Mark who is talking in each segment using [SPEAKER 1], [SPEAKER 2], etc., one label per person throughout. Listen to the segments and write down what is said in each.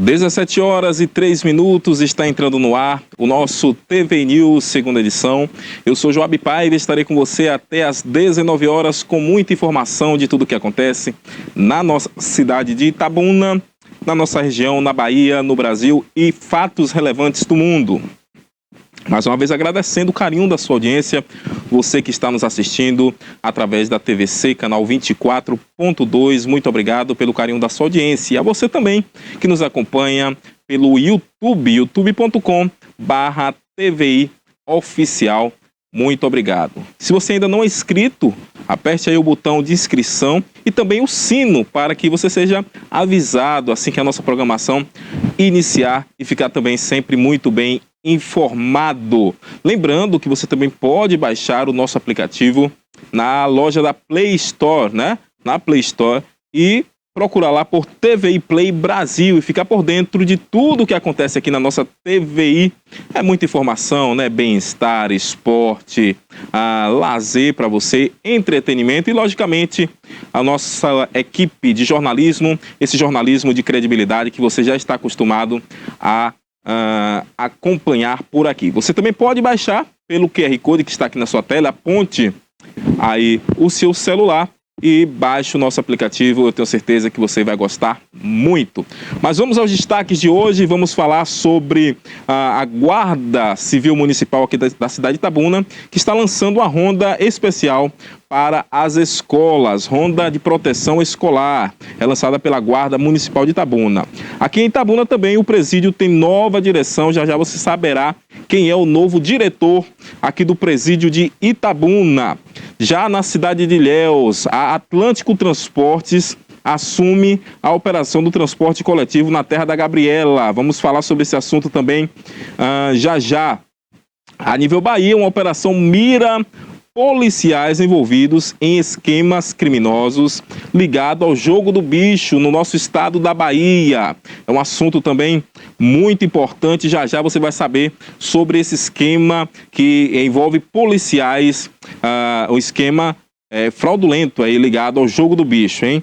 [SPEAKER 1] 17 horas e 3 minutos, está entrando no ar o nosso TV News, segunda edição. Eu sou Joab Paiva e estarei com você até às 19 horas com muita informação de tudo o que acontece na nossa cidade de Itabuna, na nossa região, na Bahia, no Brasil e fatos relevantes do mundo. Mais uma vez agradecendo o carinho da sua audiência, você que está nos assistindo através da TVC, canal 24.2, muito obrigado pelo carinho da sua audiência. E a você também que nos acompanha pelo YouTube, youtube.com/TVI Oficial, muito obrigado. Se você ainda não é inscrito, aperte aí o botão de inscrição e também o sino para que você seja avisado assim que a nossa programação iniciar e ficar também sempre muito bem informado. Lembrando que você também pode baixar o nosso aplicativo na loja da Play Store, né? Na Play Store e procurar lá por TVI Play Brasil e ficar por dentro de tudo que acontece aqui na nossa TVI. É muita informação, né? Bem-estar, esporte, lazer para você, entretenimento e, logicamente, a nossa equipe de jornalismo, esse jornalismo de credibilidade que você já está acostumado a acompanhar por aqui. Você também pode baixar pelo QR Code que está aqui na sua tela, aponte aí o seu celular e baixe o nosso aplicativo, eu tenho certeza que você vai gostar muito. Mas vamos aos destaques de hoje, vamos falar sobre a Guarda Civil Municipal aqui da cidade de Itabuna, que está lançando uma ronda especial para as escolas, ronda de proteção escolar, é lançada pela Guarda Municipal de Itabuna. Aqui em Itabuna também o presídio tem nova direção, já já você saberá quem é o novo diretor aqui do presídio de Itabuna. Já na cidade de Ilhéus, a Atlântico Transportes assume a operação do transporte coletivo na Terra da Gabriela. Vamos falar sobre esse assunto também já já. A nível Bahia, uma operação mira policiais envolvidos em esquemas criminosos ligados ao jogo do bicho no nosso estado da Bahia. É um assunto também muito importante, já já você vai saber sobre esse esquema que envolve policiais, o esquema fraudulento aí ligado ao jogo do bicho, hein?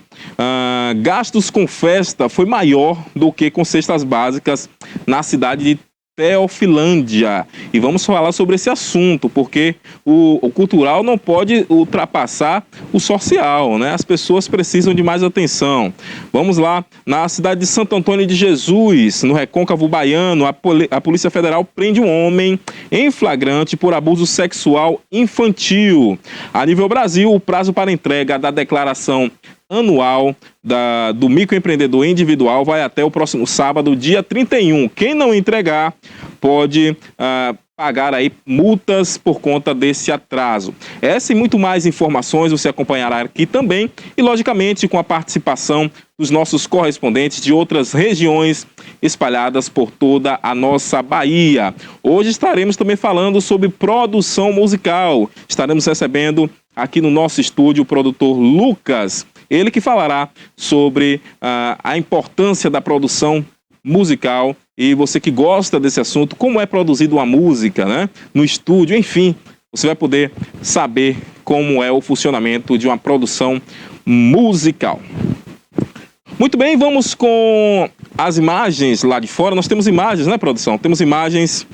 [SPEAKER 1] Gastos com festa foi maior do que com cestas básicas na cidade de Teofilândia. E vamos falar sobre esse assunto, porque o cultural não pode ultrapassar o social, né? As pessoas precisam de mais atenção. Vamos lá, na cidade de Santo Antônio de Jesus, no Recôncavo Baiano, a Polícia Federal prende um homem em flagrante por abuso sexual infantil. A nível Brasil, o prazo para entrega da declaração anual do microempreendedor individual vai até o próximo sábado, dia 31. Quem não entregar pode pagar aí multas por conta desse atraso. Essa e muito mais informações você acompanhará aqui também e, logicamente, com a participação dos nossos correspondentes de outras regiões espalhadas por toda a nossa Bahia. Hoje estaremos também falando sobre produção musical. Estaremos recebendo aqui no nosso estúdio o produtor Lucas, ele que falará sobre a importância da produção musical e você que gosta desse assunto, como é produzida uma música, né, no estúdio, enfim, você vai poder saber como é o funcionamento de uma produção musical. Muito bem, vamos com as imagens lá de fora. Nós temos imagens, né, produção? Temos imagens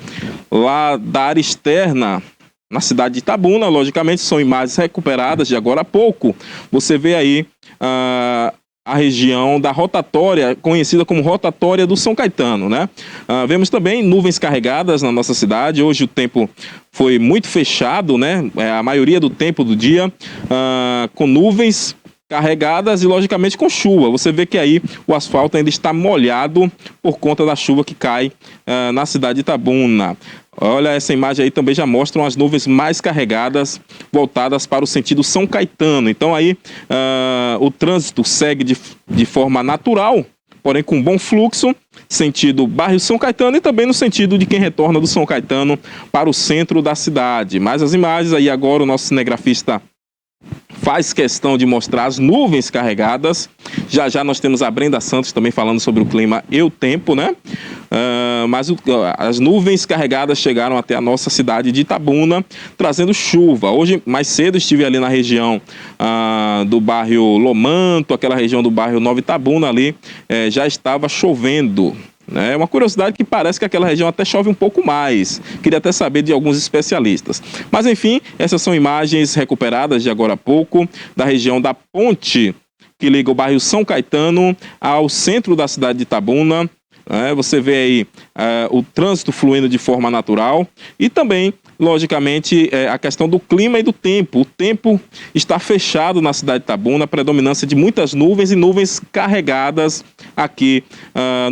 [SPEAKER 1] lá da área externa, na cidade de Itabuna, logicamente, são imagens recuperadas de agora a pouco. Você vê aí a região da rotatória, conhecida como rotatória do São Caetano, né? Vemos também nuvens carregadas na nossa cidade. Hoje o tempo foi muito fechado, né? A maioria do tempo do dia, com nuvens carregadas e, logicamente, com chuva. Você vê que aí o asfalto ainda está molhado por conta da chuva que cai na cidade de Itabuna. Olha, essa imagem aí também já mostram as nuvens mais carregadas, voltadas para o sentido São Caetano. Então aí o trânsito segue de forma natural, porém com bom fluxo, sentido bairro São Caetano e também no sentido de quem retorna do São Caetano para o centro da cidade. Mas as imagens aí agora o nosso cinegrafista faz questão de mostrar as nuvens carregadas. Já já nós temos a Brenda Santos também falando sobre o clima e o tempo, né? Mas as nuvens carregadas chegaram até a nossa cidade de Itabuna, trazendo chuva. Hoje, mais cedo, estive ali na região do bairro Lomanto, aquela região do bairro Nova Itabuna ali, já estava chovendo. É uma curiosidade que parece que aquela região até chove um pouco mais. Queria até saber de alguns especialistas. Mas enfim, essas são imagens recuperadas de agora a pouco da região da ponte que liga o bairro São Caetano ao centro da cidade de Itabuna. Você vê aí o trânsito fluindo de forma natural e também, logicamente, a questão do clima e do tempo. O tempo está fechado na cidade de Itabuna, predominância de muitas nuvens e nuvens carregadas aqui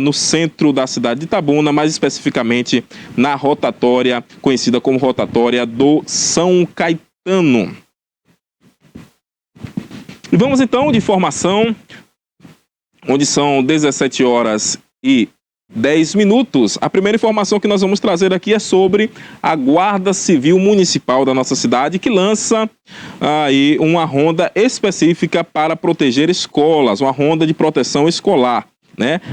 [SPEAKER 1] no centro da cidade de Itabuna, mais especificamente na rotatória, conhecida como rotatória do São Caetano. E vamos então de informação, onde são 17 horas e 10 minutos. A primeira informação que nós vamos trazer aqui é sobre a Guarda Civil Municipal da nossa cidade, que lança aí uma ronda específica para proteger escolas, uma ronda de proteção escolar.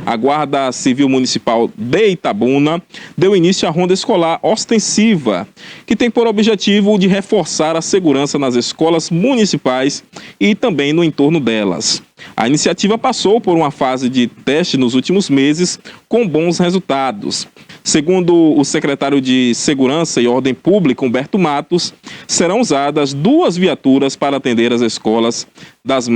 [SPEAKER 1] A Guarda Civil Municipal de Itabuna deu início à ronda escolar ostensiva, que tem por objetivo de reforçar a segurança nas escolas municipais e também no entorno delas. A iniciativa passou por uma fase de teste nos últimos meses com bons resultados. Segundo o secretário de Segurança e Ordem Pública, Humberto Matos, serão usadas 2 viaturas para atender as escolas das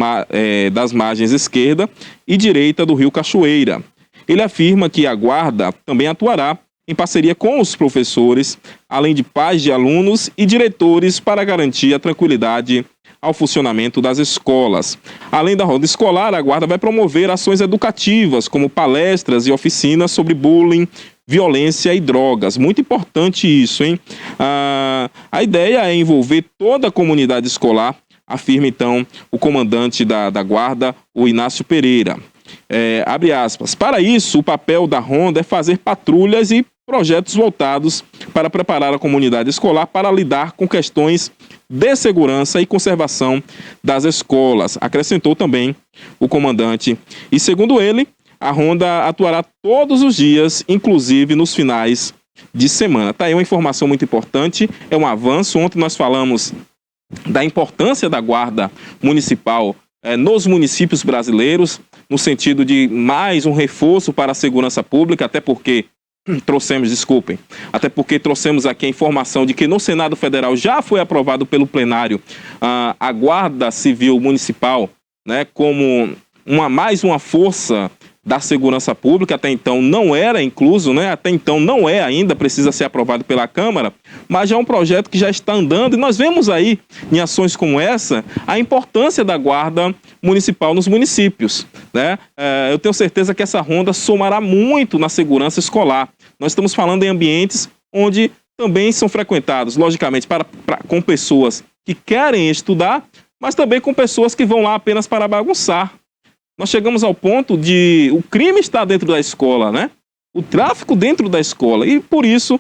[SPEAKER 1] margens esquerda e direita do Rio Cachoeira. Ele afirma que a Guarda também atuará em parceria com os professores, além de pais de alunos e diretores, para garantir a tranquilidade ao funcionamento das escolas. Além da ronda escolar, a Guarda vai promover ações educativas, como palestras e oficinas sobre bullying, violência e drogas. Muito importante isso, hein? A ideia é envolver toda a comunidade escolar, afirma então o comandante da Guarda, o Inácio Pereira. Abre aspas. Para isso, o papel da ronda é fazer patrulhas e projetos voltados para preparar a comunidade escolar para lidar com questões de segurança e conservação das escolas, acrescentou também o comandante. E segundo ele, a ronda atuará todos os dias, inclusive nos finais de semana. Tá aí uma informação muito importante, é um avanço. Ontem nós falamos da importância da Guarda Municipal nos municípios brasileiros, no sentido de mais um reforço para a segurança pública, até porque trouxemos aqui a informação de que no Senado Federal já foi aprovado pelo plenário a Guarda Civil Municipal, como mais uma força da segurança pública. Até então não era incluso, até então não é ainda, precisa ser aprovado pela Câmara, mas já é um projeto que já está andando, e nós vemos aí, em ações como essa, a importância da Guarda Municipal nos municípios. Eu tenho certeza que essa ronda somará muito na segurança escolar. Nós estamos falando em ambientes onde também são frequentados, logicamente, com pessoas que querem estudar, mas também com pessoas que vão lá apenas para bagunçar. Nós chegamos ao ponto de o crime estar dentro da escola, o tráfico dentro da escola, e por isso,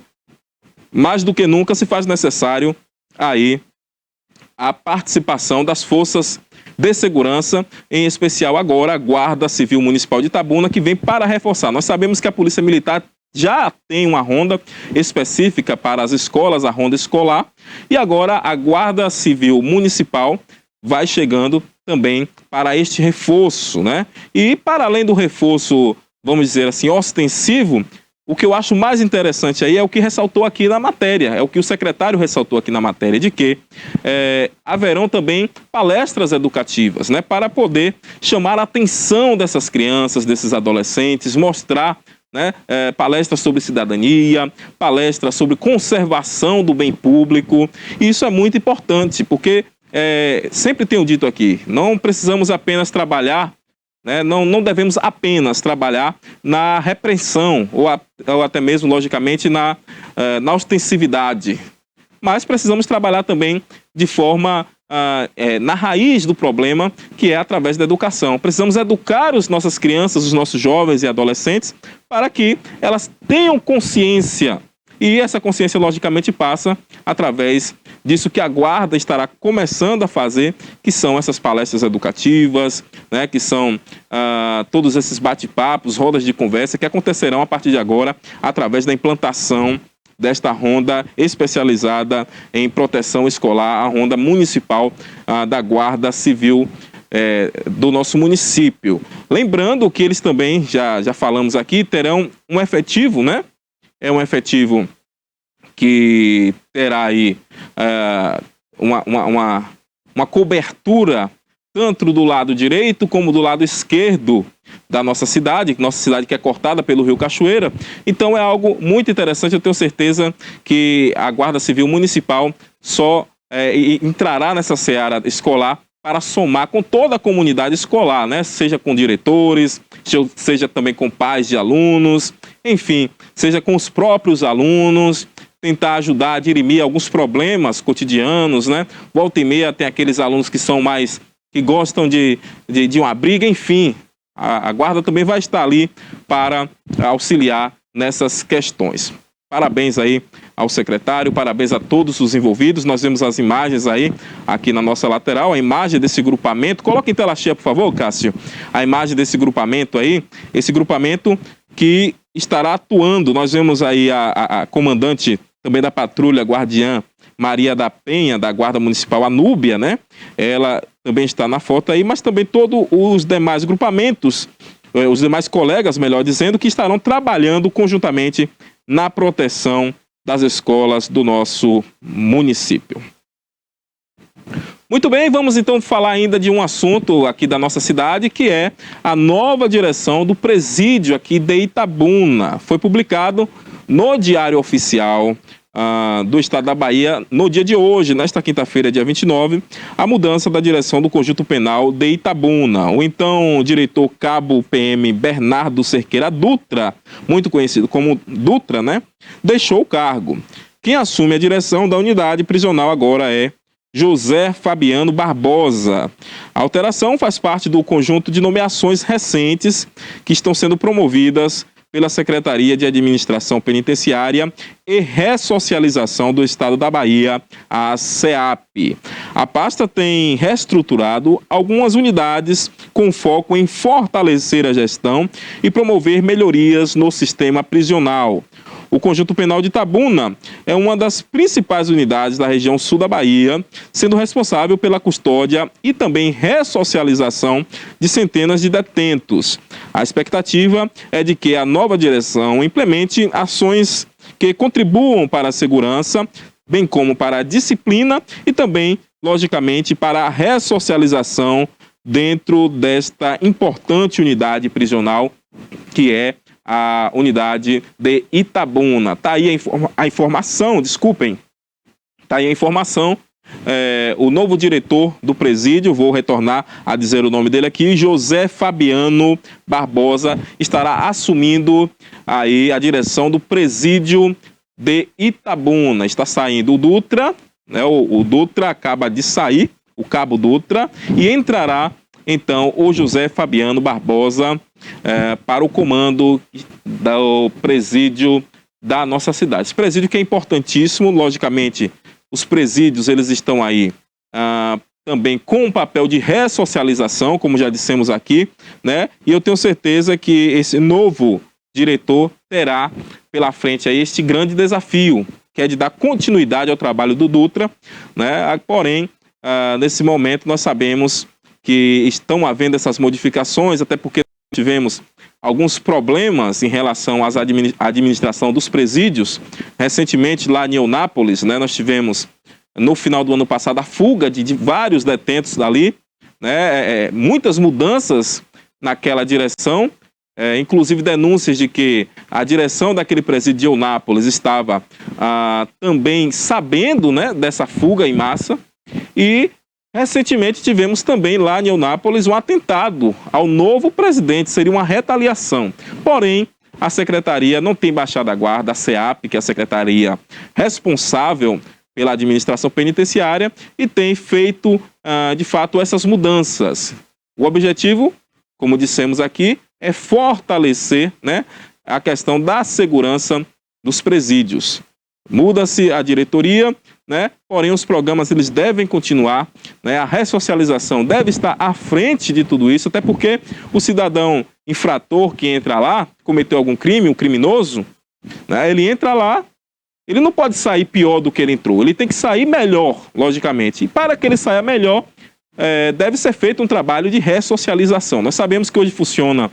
[SPEAKER 1] mais do que nunca, se faz necessário aí a participação das forças de segurança, em especial agora a Guarda Civil Municipal de Itabuna, que vem para reforçar. Nós sabemos que a Polícia Militar já tem uma ronda específica para as escolas, a ronda escolar, e agora a Guarda Civil Municipal vai chegando também para este reforço, E para além do reforço, vamos dizer assim, ostensivo, o que eu acho mais interessante aí é o que ressaltou aqui na matéria, é o que o secretário ressaltou aqui na matéria, de que haverão também palestras educativas, para poder chamar a atenção dessas crianças, desses adolescentes, mostrar palestras sobre cidadania, palestras sobre conservação do bem público. E isso é muito importante, porque sempre tenho dito aqui, não precisamos apenas trabalhar, não devemos apenas trabalhar na repressão ou até mesmo, logicamente, na ostensividade, mas precisamos trabalhar também de forma na raiz do problema, que é através da educação. Precisamos educar as nossas crianças, os nossos jovens e adolescentes, para que elas tenham consciência. E essa consciência, logicamente, passa através disso que a Guarda estará começando a fazer, que são essas palestras educativas, que são todos esses bate-papos, rodas de conversa, que acontecerão a partir de agora, através da implantação desta ronda especializada em proteção escolar, a ronda municipal da Guarda Civil do nosso município. Lembrando que eles também, já falamos aqui, terão um efetivo, né? É um efetivo que terá aí uma cobertura tanto do lado direito como do lado esquerdo da nossa cidade que é cortada pelo Rio Cachoeira. Então é algo muito interessante. Eu tenho certeza que a Guarda Civil Municipal só entrará nessa seara escolar para somar com toda a comunidade escolar, né? Seja com diretores, seja também com pais de alunos, enfim, seja com os próprios alunos, tentar ajudar a dirimir alguns problemas cotidianos, né? Volta e meia tem aqueles alunos que gostam de uma briga, enfim. A guarda também vai estar ali para auxiliar nessas questões. Parabéns aí ao secretário, parabéns a todos os envolvidos. Nós vemos as imagens aí, aqui na nossa lateral, a imagem desse grupamento. Coloca em tela cheia, por favor, Cássio. A imagem desse grupamento aí, esse grupamento que estará atuando. Nós vemos aí a comandante também da patrulha guardiã, Maria da Penha, da Guarda Municipal, a Núbia, né? Ela também está na foto aí, mas também todos os demais grupamentos, os demais colegas, melhor dizendo, que estarão trabalhando conjuntamente na proteção das escolas do nosso município. Muito bem, vamos então falar ainda de um assunto aqui da nossa cidade, que é a nova direção do presídio aqui de Itabuna. Foi publicado no Diário Oficial do Estado da Bahia, no dia de hoje, nesta quinta-feira, dia 29, a mudança da direção do Conjunto Penal de Itabuna. O então diretor cabo PM Bernardo Cerqueira Dutra, muito conhecido como Dutra, né, deixou o cargo. Quem assume a direção da unidade prisional agora é José Fabiano Barbosa. A alteração faz parte do conjunto de nomeações recentes que estão sendo promovidas pela Secretaria de Administração Penitenciária e Ressocialização do Estado da Bahia, a SEAP. A pasta tem reestruturado algumas unidades com foco em fortalecer a gestão e promover melhorias no sistema prisional. O Conjunto Penal de Itabuna é uma das principais unidades da região sul da Bahia, sendo responsável pela custódia e também ressocialização de centenas de detentos. A expectativa é de que a nova direção implemente ações que contribuam para a segurança, bem como para a disciplina e também, logicamente, para a ressocialização dentro desta importante unidade prisional que é a unidade de Itabuna. Está aí a informação, desculpem. Está aí a informação. O novo diretor do presídio, vou retornar a dizer o nome dele aqui, José Fabiano Barbosa, estará assumindo aí a direção do presídio de Itabuna. Está saindo o Dutra, né? O Dutra acaba de sair, o cabo Dutra, e entrará então o José Fabiano Barbosa para o comando do presídio da nossa cidade. Esse presídio que é importantíssimo, logicamente, os presídios eles estão aí também com um papel de ressocialização, como já dissemos aqui, né? E eu tenho certeza que esse novo diretor terá pela frente aí este grande desafio, que é de dar continuidade ao trabalho do Dutra, né? Porém, nesse momento nós sabemos que estão havendo essas modificações, até porque tivemos alguns problemas em relação à administração dos presídios. Recentemente, lá em Eunápolis, né, nós tivemos, no final do ano passado, a fuga de vários detentos dali, né, muitas mudanças naquela direção, inclusive denúncias de que a direção daquele presídio de Eunápolis estava também sabendo, né, dessa fuga em massa. E recentemente tivemos também lá em Eunápolis um atentado ao novo presidente, seria uma retaliação. Porém, a secretaria não tem baixado a guarda, a SEAP, que é a secretaria responsável pela administração penitenciária, e tem feito, de fato, essas mudanças. O objetivo, como dissemos aqui, é fortalecer, né, a questão da segurança dos presídios. Muda-se a diretoria, né? Porém os programas eles devem continuar, né? A ressocialização deve estar à frente de tudo isso, até porque o cidadão infrator que entra lá, cometeu algum crime, um criminoso, né? Ele entra lá, ele não pode sair pior do que ele entrou, ele tem que sair melhor, logicamente. E para que ele saia melhor, deve ser feito um trabalho de ressocialização. Nós sabemos que hoje funciona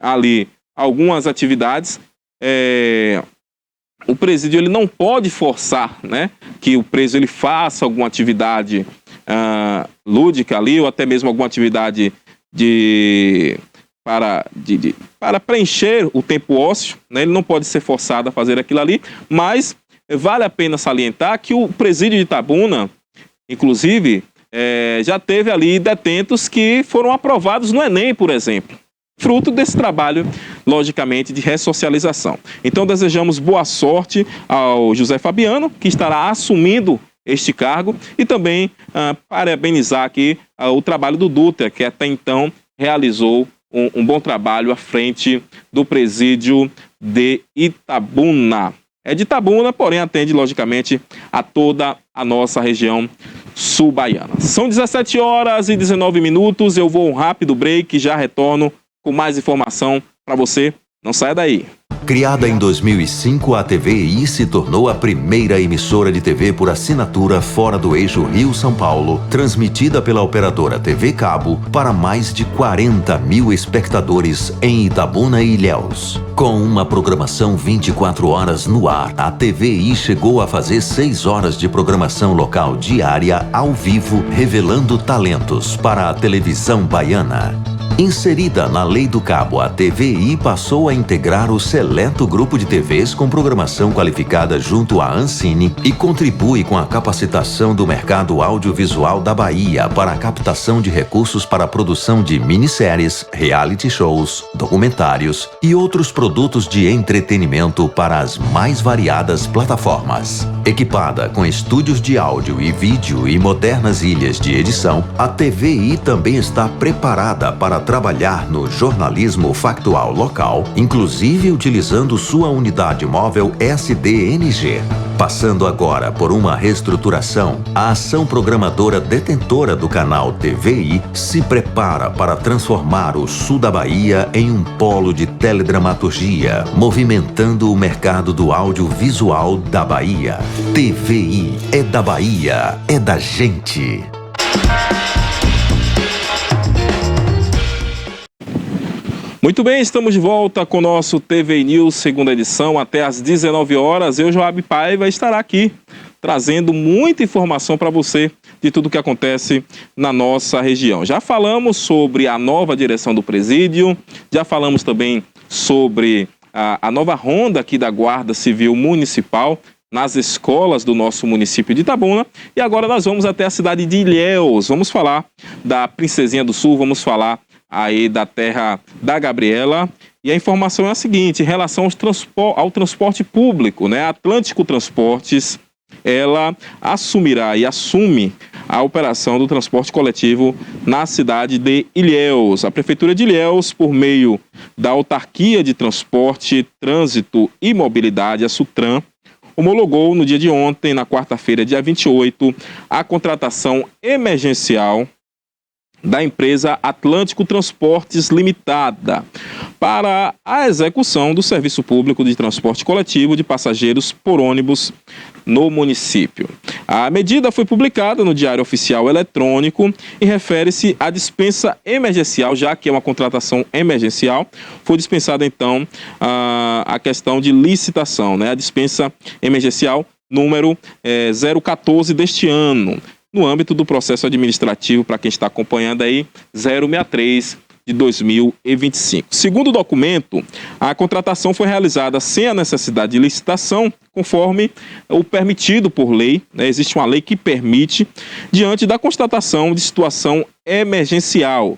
[SPEAKER 1] ali algumas atividades. O presídio ele não pode forçar, né, que o preso ele faça alguma atividade lúdica ali, ou até mesmo alguma atividade para preencher o tempo ósseo, né? Ele não pode ser forçado a fazer aquilo ali, mas vale a pena salientar que o presídio de Itabuna, inclusive, já teve ali detentos que foram aprovados no Enem, por exemplo, fruto desse trabalho, logicamente, de ressocialização. Então, desejamos boa sorte ao José Fabiano, que estará assumindo este cargo, e também parabenizar aqui o trabalho do Dutra, que até então realizou um bom trabalho à frente do presídio de Itabuna. É de Itabuna, porém atende, logicamente, a toda a nossa região sul-baiana. São 17h19, eu vou um rápido break e já retorno com mais informação para você. Não saia daí.
[SPEAKER 2] Criada em 2005, a TVI se tornou a primeira emissora de TV por assinatura fora do eixo Rio-São Paulo, transmitida pela operadora TV Cabo para mais de 40 mil espectadores em Itabuna e Ilhéus. Com uma programação 24 horas no ar, a TVI chegou a fazer 6 horas de programação local diária ao vivo, revelando talentos para a televisão baiana. Inserida na Lei do Cabo, a TVI passou a integrar o seleto grupo de TVs com programação qualificada junto à Ancine e contribui com a capacitação do mercado audiovisual da Bahia para a captação de recursos para a produção de minisséries, reality shows, documentários e outros produtos de entretenimento para as mais variadas plataformas. Equipada com estúdios de áudio e vídeo e modernas ilhas de edição, a TVI também está preparada para trabalhar no jornalismo factual local, inclusive utilizando sua unidade móvel SDNG. Passando agora por uma reestruturação, a ação programadora detentora do canal TVI se prepara para transformar o sul da Bahia em um polo de teledramaturgia, movimentando o mercado do audiovisual da Bahia. TVI é da Bahia, é da gente.
[SPEAKER 1] Muito bem, estamos de volta com o nosso TV News, segunda edição, até às 19 horas. Eu, Joab Paiva, estará aqui trazendo muita informação para você de tudo o que acontece na nossa região. Já falamos sobre a nova direção do presídio, já falamos também sobre a nova ronda aqui da Guarda Civil Municipal nas escolas do nosso município de Itabuna. E agora nós vamos até a cidade de Ilhéus. Vamos falar da Princesinha do Sul, vamos falar aí da terra da Gabriela. E a informação é a seguinte, em relação ao transporte público, né? A Atlântico Transportes, ela assumirá e assume a operação do transporte coletivo na cidade de Ilhéus. A Prefeitura de Ilhéus, por meio da Autarquia de Transporte, Trânsito e Mobilidade, a SUTRAN, homologou no dia de ontem, na quarta-feira, dia 28, a contratação emergencial da empresa Atlântico Transportes Limitada para a execução do serviço público de transporte coletivo de passageiros por ônibus no município. A medida foi publicada no Diário Oficial Eletrônico e refere-se à dispensa emergencial, já que é uma contratação emergencial, foi dispensada então a questão de licitação, né? A dispensa emergencial número 014 deste ano, no âmbito do processo administrativo, para quem está acompanhando aí, 063 de 2025. Segundo o documento, a contratação foi realizada sem a necessidade de licitação, conforme o permitido por lei, né? Existe uma lei que permite, diante da constatação de situação emergencial.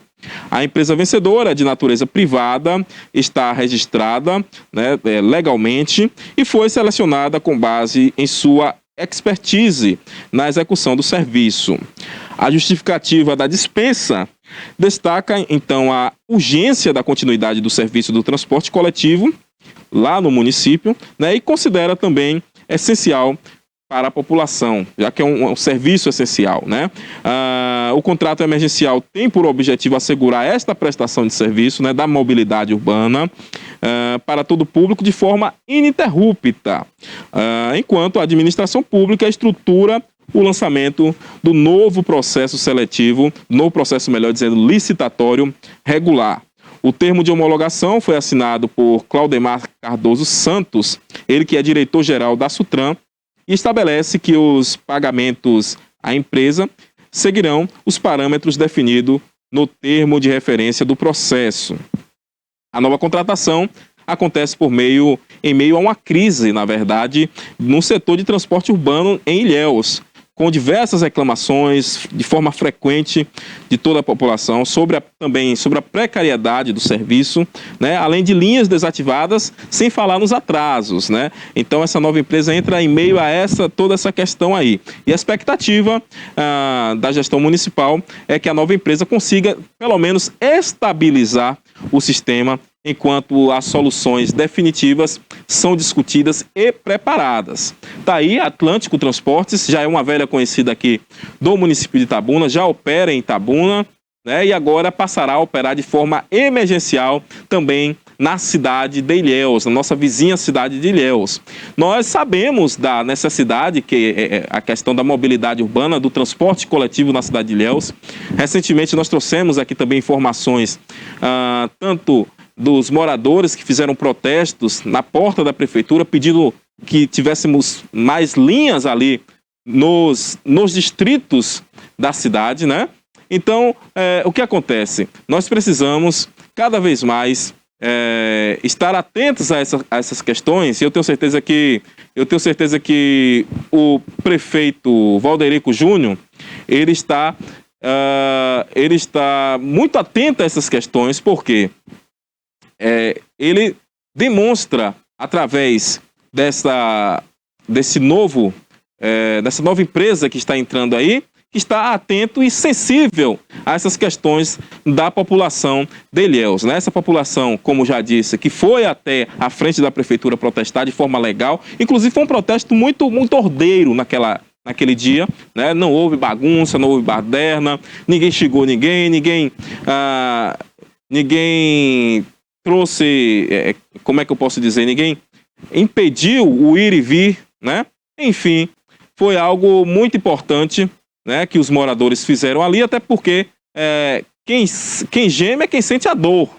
[SPEAKER 1] A empresa vencedora, de natureza privada, está registrada, né, legalmente e foi selecionada com base em sua expertise na execução do serviço. A justificativa da dispensa destaca, então, a urgência da continuidade do serviço do transporte coletivo lá no município, né, e considera também essencial para a população, já que é um serviço essencial, né? O contrato emergencial tem por objetivo assegurar esta prestação de serviço, né, da mobilidade urbana para todo o público de forma ininterrupta, enquanto a administração pública estrutura o lançamento do novo processo seletivo, novo processo, melhor dizendo, licitatório regular. O termo de homologação foi assinado por Claudemar Cardoso Santos, ele que é diretor-geral da Sutran, e estabelece que os pagamentos à empresa seguirão os parâmetros definidos no termo de referência do processo. A nova contratação acontece em meio a uma crise, na verdade, no setor de transporte urbano em Ilhéus, com diversas reclamações de forma frequente de toda a população também sobre a precariedade do serviço, né? Além de linhas desativadas, sem falar nos atrasos, né? Então essa nova empresa entra em meio a toda essa questão aí. E a expectativa da gestão municipal é que a nova empresa consiga, pelo menos, estabilizar o sistema enquanto as soluções definitivas são discutidas e preparadas. Daí, Atlântico Transportes já é uma velha conhecida aqui do município de Itabuna, já opera em Itabuna, né, e agora passará a operar de forma emergencial também na cidade de Ilhéus, na nossa vizinha cidade de Ilhéus. Nós sabemos da necessidade, que é a questão da mobilidade urbana, do transporte coletivo na cidade de Ilhéus. Recentemente nós trouxemos aqui também informações, tanto dos moradores que fizeram protestos na porta da prefeitura, pedindo que tivéssemos mais linhas ali nos distritos da cidade, né? Então, o que acontece? Nós precisamos cada vez mais estar atentos a essas questões, e eu tenho certeza que o prefeito Valderico Júnior, ele está muito atento a essas questões, porque ele demonstra, através dessa nova empresa que está entrando aí, que está atento e sensível a essas questões da população de Ilhéus, né? Essa população, como já disse, que foi até a frente da prefeitura protestar de forma legal, inclusive foi um protesto muito, muito ordeiro naquele dia, né? Não houve bagunça, não houve baderna, ninguém xingou ninguém trouxe, como é que eu posso dizer, ninguém impediu o ir e vir, né? Enfim, foi algo muito importante, né, que os moradores fizeram ali, até porque quem geme é quem sente a dor.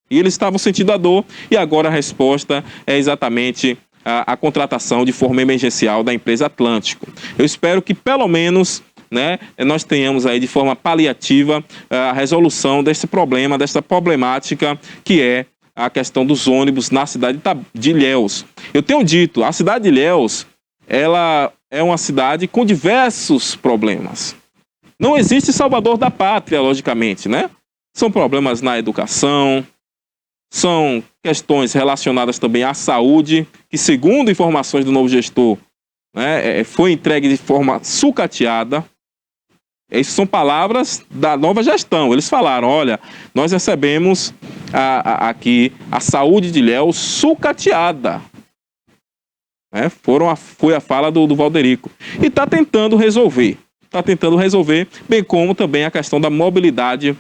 [SPEAKER 1] E eles estavam sentindo a dor, e agora a resposta é exatamente a contratação de forma emergencial da empresa Atlântico. Eu espero que pelo menos, né, nós tenhamos aí de forma paliativa a resolução desse problema, dessa problemática que é a questão dos ônibus na cidade de Ilhéus. Eu tenho dito, a cidade de Ilhéus, ela é uma cidade com diversos problemas. Não existe salvador da pátria, logicamente, né? São problemas na educação, são questões relacionadas também à saúde, que segundo informações do novo gestor, né, foi entregue de forma sucateada. Essas são palavras da nova gestão. Eles falaram, olha, nós recebemos aqui a saúde de Ilhéus sucateada. Foi a fala do Valderico. E está tentando resolver. Bem como também a questão da mobilidade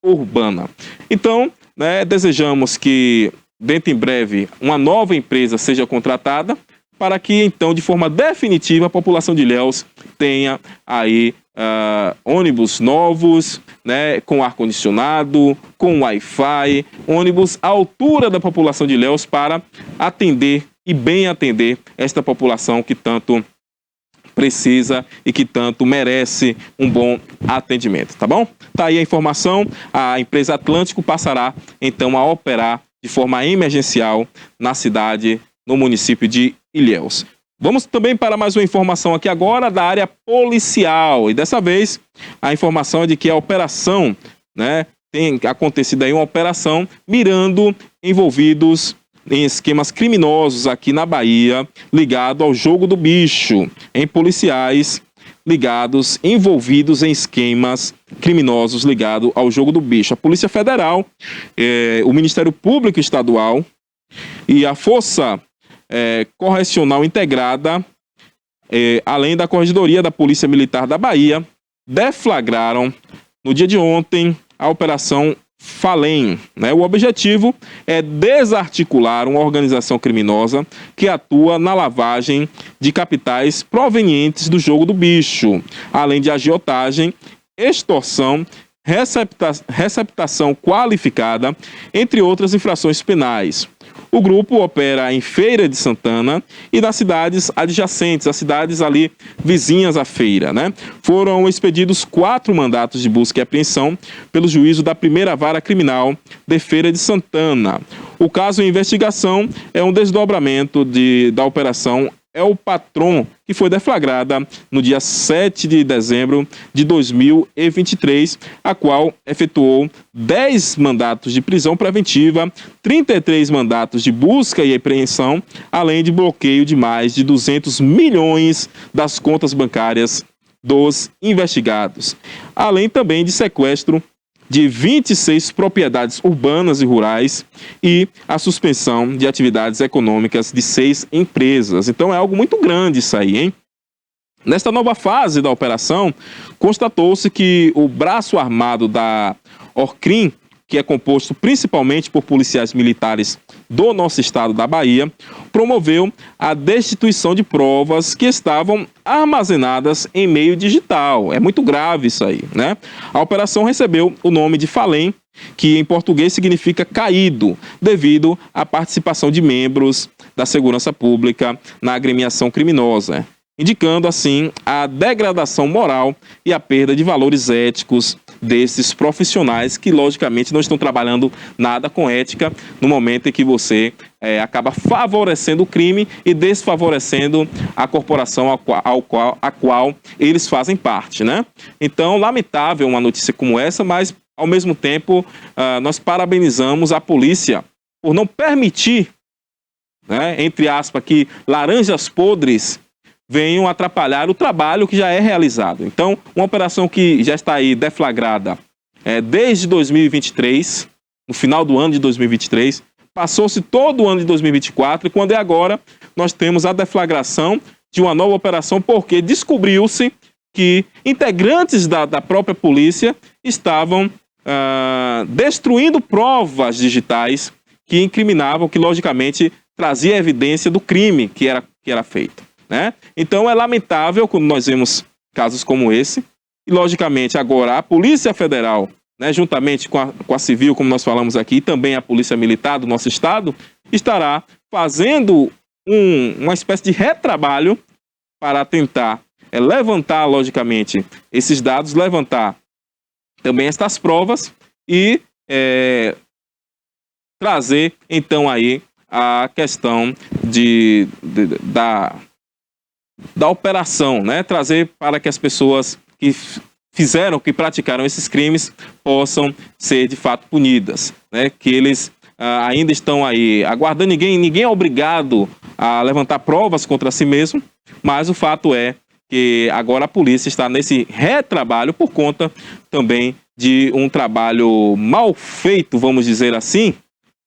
[SPEAKER 1] urbana. Então, né, desejamos que, dentro em breve, uma nova empresa seja contratada para que, então, de forma definitiva, a população de Ilhéus tenha aí ônibus novos, né, com ar-condicionado, com Wi-Fi, ônibus à altura da população de Ilhéus para atender e bem atender esta população que tanto precisa e que tanto merece um bom atendimento, tá bom? Tá aí a informação, a empresa Atlântico passará então a operar de forma emergencial na cidade, no município de Ilhéus. Vamos também para mais uma informação aqui agora da área policial. E dessa vez a informação é de que a operação, né, tem acontecido aí uma operação mirando envolvidos em esquemas criminosos aqui na Bahia, ligado ao jogo do bicho, em policiais envolvidos em esquemas criminosos ligados ao jogo do bicho. A Polícia Federal, o Ministério Público Estadual e a Força Correcional Integrada, além da Corregedoria da Polícia Militar da Bahia, deflagraram no dia de ontem a Operação FALEM, né? O objetivo é desarticular uma organização criminosa que atua na lavagem de capitais provenientes do jogo do bicho, além de agiotagem, extorsão, receptação qualificada, entre outras infrações penais. O grupo opera em Feira de Santana e nas cidades adjacentes, as cidades ali vizinhas à feira, né? Foram expedidos 4 mandatos de busca e apreensão pelo juízo da primeira vara criminal de Feira de Santana. O caso em investigação é um desdobramento da operação El Patrón, que foi deflagrada no dia 7 de dezembro de 2023, a qual efetuou 10 mandatos de prisão preventiva, 33 mandatos de busca e apreensão, além de bloqueio de mais de 200 milhões das contas bancárias dos investigados, além também de sequestro de 26 propriedades urbanas e rurais e a suspensão de atividades econômicas de 6 empresas. Então é algo muito grande isso aí, hein? Nesta nova fase da operação, constatou-se que o braço armado da Orcrim, que é composto principalmente por policiais militares do nosso estado da Bahia, promoveu a destituição de provas que estavam armazenadas em meio digital. É muito grave isso aí, né? A operação recebeu o nome de FALEM, que em português significa caído, devido à participação de membros da segurança pública na agremiação criminosa, indicando assim a degradação moral e a perda de valores éticos desses profissionais que logicamente não estão trabalhando nada com ética no momento em que você acaba favorecendo o crime e desfavorecendo a corporação a qual eles fazem parte, né? Então, lamentável uma notícia como essa, mas ao mesmo tempo nós parabenizamos a polícia por não permitir, né, entre aspas, que laranjas podres venham atrapalhar o trabalho que já é realizado. Então, uma operação que já está aí deflagrada desde 2023, no final do ano de 2023, passou-se todo o ano de 2024 e quando é agora, nós temos a deflagração de uma nova operação porque descobriu-se que integrantes da própria polícia estavam destruindo provas digitais que incriminavam, que logicamente trazia evidência do crime que era feito, né? Então é lamentável quando nós vemos casos como esse e logicamente agora a Polícia Federal, né, juntamente com a Civil, como nós falamos aqui, e também a Polícia Militar do nosso estado, estará fazendo uma espécie de retrabalho para tentar levantar logicamente esses dados, levantar também estas provas e trazer então aí a questão da operação, né? Trazer para que as pessoas que que praticaram esses crimes possam ser de fato punidas, né? Que eles ainda estão aí aguardando, ninguém é obrigado a levantar provas contra si mesmo, mas o fato é que agora a polícia está nesse retrabalho por conta também de um trabalho mal feito, vamos dizer assim,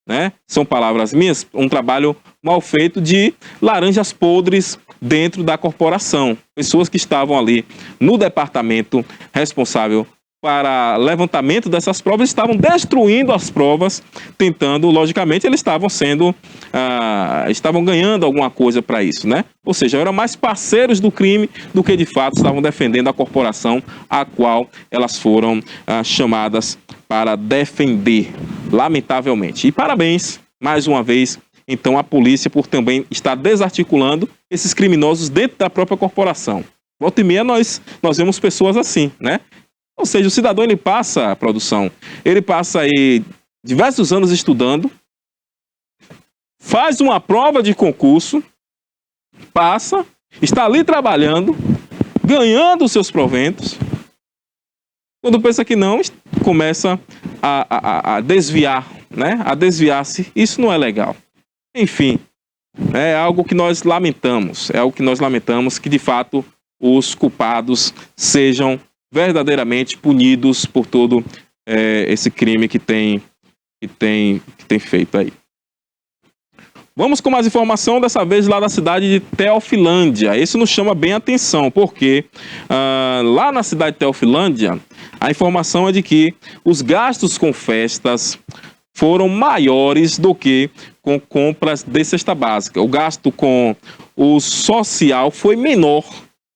[SPEAKER 1] né? São palavras minhas, um trabalho mal feito de laranjas podres dentro da corporação. Pessoas que estavam ali no departamento responsável para levantamento dessas provas estavam destruindo as provas, tentando, logicamente, eles estavam ganhando alguma coisa para isso, né? Ou seja, eram mais parceiros do crime do que de fato estavam defendendo a corporação a qual elas foram chamadas para defender, lamentavelmente. E parabéns, mais uma vez, então, a polícia por também estar desarticulando esses criminosos dentro da própria corporação. Volta e meia nós vemos pessoas assim, né? Ou seja, o cidadão ele passa aí diversos anos estudando, faz uma prova de concurso, passa, está ali trabalhando, ganhando os seus proventos. Quando pensa que não, começa a desviar, né? A desviar-se. Isso não é legal. Enfim, é algo que nós lamentamos. É algo que nós lamentamos que, de fato, os culpados sejam verdadeiramente punidos por todo esse crime que tem feito aí. Vamos com mais informação, dessa vez lá da cidade de Teofilândia. Isso nos chama bem a atenção, porque lá na cidade de Teofilândia, a informação é de que os gastos com festas foram maiores do que com compras de cesta básica. O gasto com o social foi menor,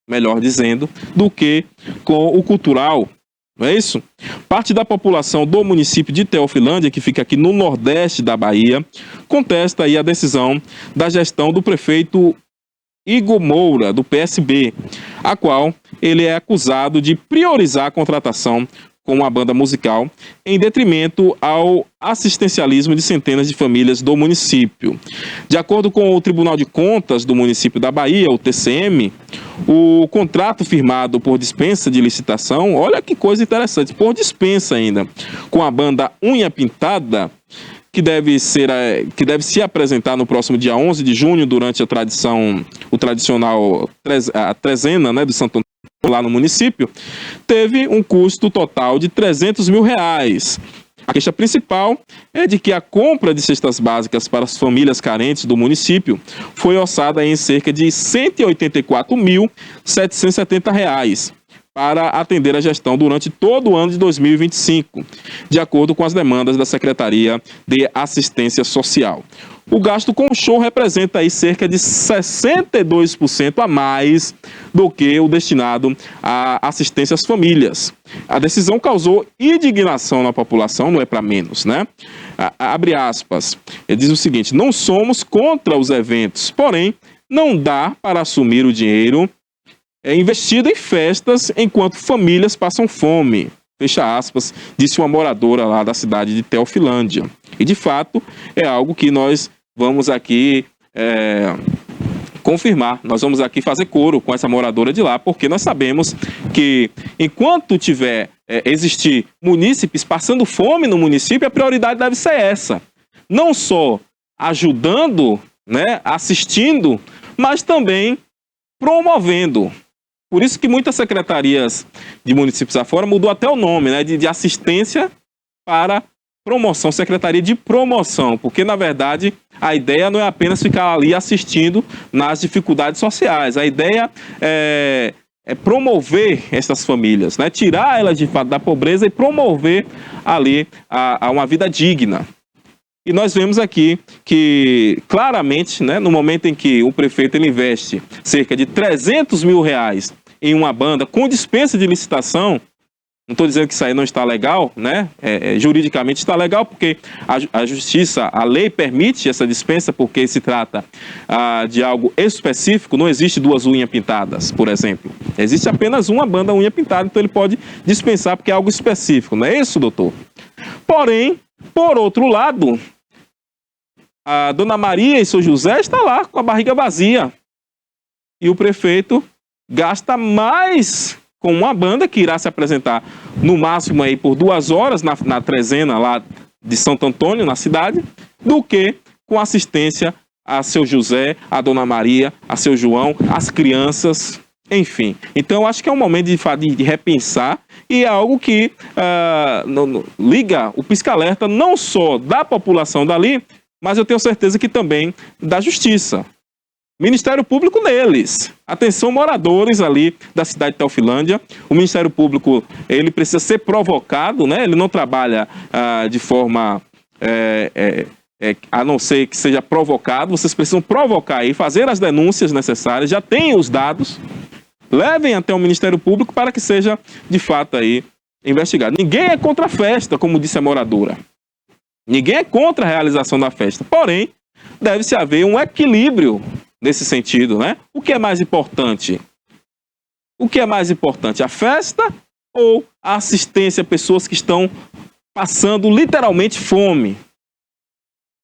[SPEAKER 1] melhor dizendo, do que com o cultural. Não é isso? Parte da população do município de Teofilândia, que fica aqui no nordeste da Bahia, contesta aí a decisão da gestão do prefeito Igor Moura, do PSB, a qual ele é acusado de priorizar a contratação com uma banda musical em detrimento ao assistencialismo de centenas de famílias do município. De acordo com o Tribunal de Contas do município da Bahia, o TCM, o contrato firmado por dispensa de licitação, olha que coisa interessante, por dispensa ainda, com a banda Unha Pintada, que deve se apresentar no próximo dia 11 de junho, durante o tradicional trezena, né, do Santo Antônio, lá no município, teve um custo total de R$300 mil. A queixa principal é de que a compra de cestas básicas para as famílias carentes do município foi orçada em cerca de R$ 184.770 para atender a gestão durante todo o ano de 2025, de acordo com as demandas da Secretaria de Assistência Social. O gasto com o show representa aí cerca de 62% a mais do que o destinado à assistência às famílias. A decisão causou indignação na população, não é para menos, né? Abre aspas, ele diz o seguinte: não somos contra os eventos, porém não dá para assumir o dinheiro investido em festas enquanto famílias passam fome. Fecha aspas, disse uma moradora lá da cidade de Teofilândia. E, de fato, é algo que nós vamos aqui confirmar. Nós vamos aqui fazer coro com essa moradora de lá, porque nós sabemos que, enquanto existir munícipes passando fome no município, a prioridade deve ser essa. Não só ajudando, né, assistindo, mas também promovendo. Por isso que muitas secretarias de municípios afora mudou até o nome, né, de assistência para promoção, secretaria de promoção, porque na verdade a ideia não é apenas ficar ali assistindo nas dificuldades sociais, a ideia é promover essas famílias, né, tirar elas de fato da pobreza e promover ali a uma vida digna. E nós vemos aqui que, claramente, né, no momento em que o prefeito ele investe cerca de R$300 mil em uma banda com dispensa de licitação, não estou dizendo que isso aí não está legal, né? Juridicamente está legal, porque a justiça, a lei permite essa dispensa, porque se trata de algo específico. Não existe duas unhas pintadas, por exemplo. Existe apenas uma banda unha pintada, então ele pode dispensar porque é algo específico. Não é isso, doutor? Porém, por outro lado, a Dona Maria e seu José está lá com a barriga vazia. E o prefeito gasta mais com uma banda que irá se apresentar no máximo aí por 2 horas na trezena lá de Santo Antônio, na cidade, do que com assistência a seu José, a Dona Maria, a seu João, as crianças, enfim. Então, acho que é um momento de repensar, e é algo que liga o pisca-alerta não só da população dali, mas eu tenho certeza que também da justiça. Ministério Público neles. Atenção, moradores ali da cidade de Teofilândia. O Ministério Público, ele precisa ser provocado, né? Ele não trabalha de forma a não ser que seja provocado. Vocês precisam provocar e fazer as denúncias necessárias. Já tem os dados. Levem até o Ministério Público para que seja, de fato, aí investigado. Ninguém é contra a festa, como disse a moradora. Ninguém é contra a realização da festa. Porém, deve-se haver um equilíbrio nesse sentido, né? O que é mais importante? O que é mais importante? A festa ou a assistência a pessoas que estão passando literalmente fome?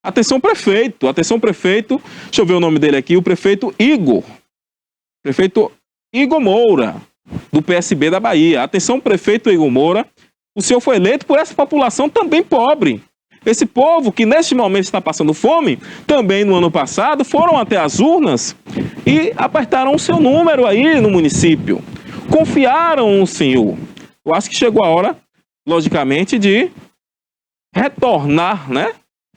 [SPEAKER 1] Atenção, prefeito. Atenção, prefeito. Deixa eu ver o nome dele aqui. O prefeito Igor. Prefeito Igor Moura, do PSB da Bahia. Atenção, prefeito Igor Moura. O senhor foi eleito por essa população também pobre. Esse povo que neste momento está passando fome, também no ano passado, foram até as urnas e apertaram o seu número aí no município. Confiaram no senhor. Eu acho que chegou a hora, logicamente, de retornar, né,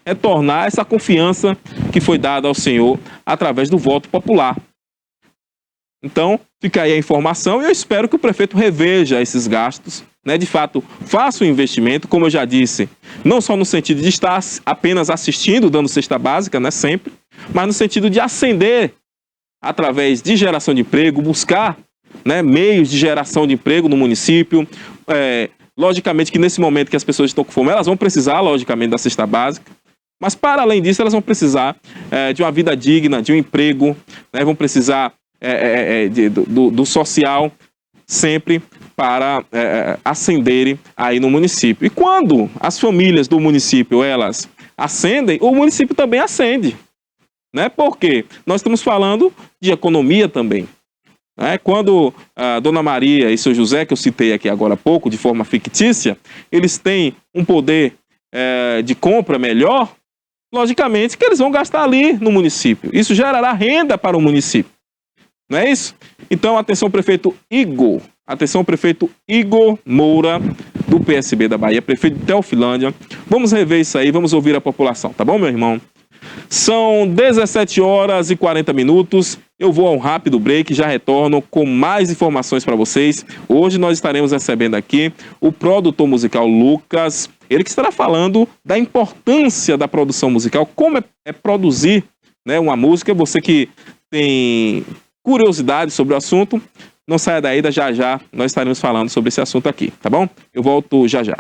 [SPEAKER 1] retornar essa confiança que foi dada ao Senhor através do voto popular. Então, fica aí a informação e eu espero que o prefeito reveja esses gastos, né? De fato, faça o investimento, como eu já disse, não só no sentido de estar apenas assistindo, dando cesta básica, né? Sempre, mas no sentido de ascender através de geração de emprego, buscar, né, meios de geração de emprego no município. Logicamente que nesse momento que as pessoas estão com fome, elas vão precisar, logicamente, da cesta básica. Mas, para além disso, elas vão precisar de uma vida digna, de um emprego, né? Vão precisar do social, sempre para ascenderem aí no município. E quando as famílias do município, elas ascendem, o município também ascende. Né? Porque nós estamos falando de economia também. Né? Quando a Dona Maria e seu José, que eu citei aqui agora há pouco, de forma fictícia, eles têm um poder de compra melhor, logicamente que eles vão gastar ali no município. Isso gerará renda para o município. Não é isso? Então, atenção, prefeito Igor. Atenção, prefeito Igor Moura, do PSB da Bahia, prefeito de Teofilândia. Vamos rever isso aí, vamos ouvir a população, tá bom, meu irmão? São 17 horas e 40 minutos. Eu vou a um rápido break, já retorno com mais informações para vocês. Hoje nós estaremos recebendo aqui o produtor musical Lucas, ele que estará falando da importância da produção musical, como é produzir, né, uma música. Você que tem curiosidade sobre o assunto, não saia daí, já já nós estaremos falando sobre esse assunto aqui, tá bom? Eu volto já já.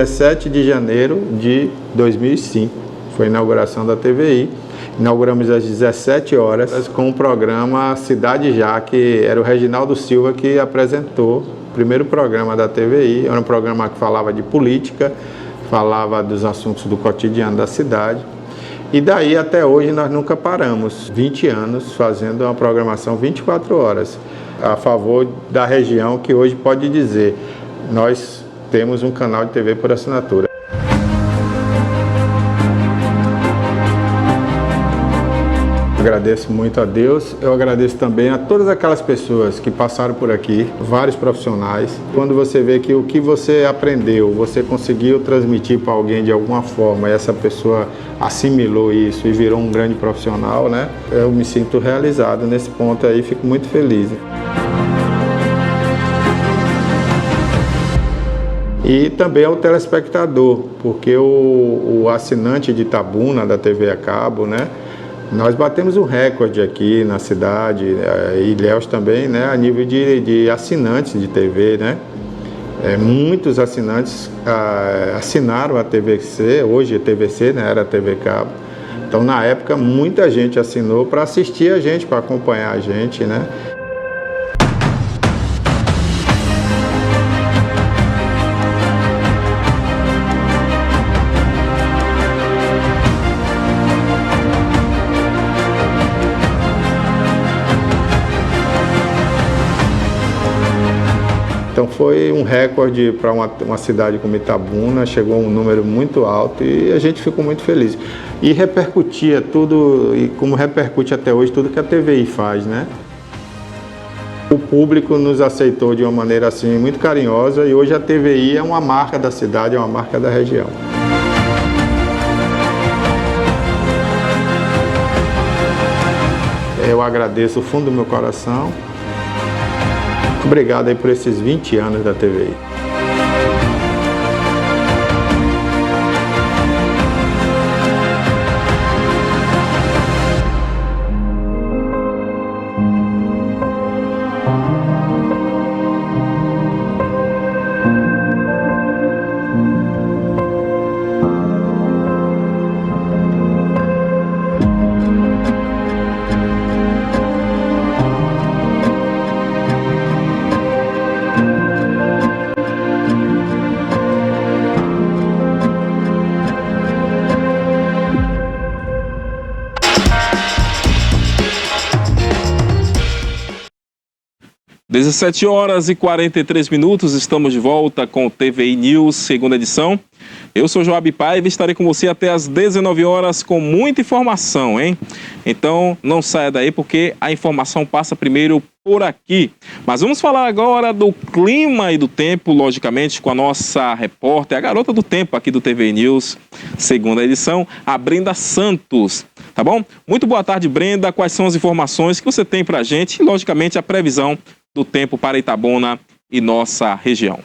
[SPEAKER 3] Dia 17 de janeiro de 2005, foi a inauguração da TVI. Inauguramos às 17 horas com o programa Cidade Já, que era o Reginaldo Silva que apresentou o primeiro programa da TVI. Era um programa que falava de política, falava dos assuntos do cotidiano da cidade. E daí até hoje nós nunca paramos, 20 anos fazendo uma programação 24 horas a favor da região, que hoje pode dizer, nós temos um canal de TV por assinatura. Agradeço muito a Deus, eu agradeço também a todas aquelas pessoas que passaram por aqui, vários profissionais. Quando você vê que o que você aprendeu, você conseguiu transmitir para alguém de alguma forma, e essa pessoa assimilou isso e virou um grande profissional, né? Eu me sinto realizado nesse ponto aí, fico muito feliz. E também ao telespectador, porque o assinante de Itabuna, da TV a cabo, né? Nós batemos um recorde aqui na cidade, e Ilhéus também, né? A nível de assinantes de TV, né? Muitos assinantes assinaram a TVC, hoje é TVC, né? Era TV cabo. Então, na época, muita gente assinou para assistir a gente, para acompanhar a gente, né? Então foi um recorde para uma cidade como Itabuna, chegou a um número muito alto e a gente ficou muito feliz. E repercutia tudo, e como repercute até hoje, tudo que a TVI faz, né? O público nos aceitou de uma maneira assim muito carinhosa e hoje a TVI é uma marca da cidade, é uma marca da região. Eu agradeço do fundo do meu coração. Obrigado aí por esses 20 anos da TVI.
[SPEAKER 1] 17 horas e 43 minutos, estamos de volta com o TVI News, segunda edição. Eu sou Joab Paiva e estarei com você até às 19 horas com muita informação, hein? Então não saia daí porque a informação passa primeiro por aqui. Mas vamos falar agora do clima e do tempo, logicamente, com a nossa repórter, a garota do tempo aqui do TVI News, segunda edição, a Brenda Santos. Tá bom? Muito boa tarde, Brenda. Quais são as informações que você tem pra gente e, logicamente, a previsão do tempo para Itabuna e nossa região.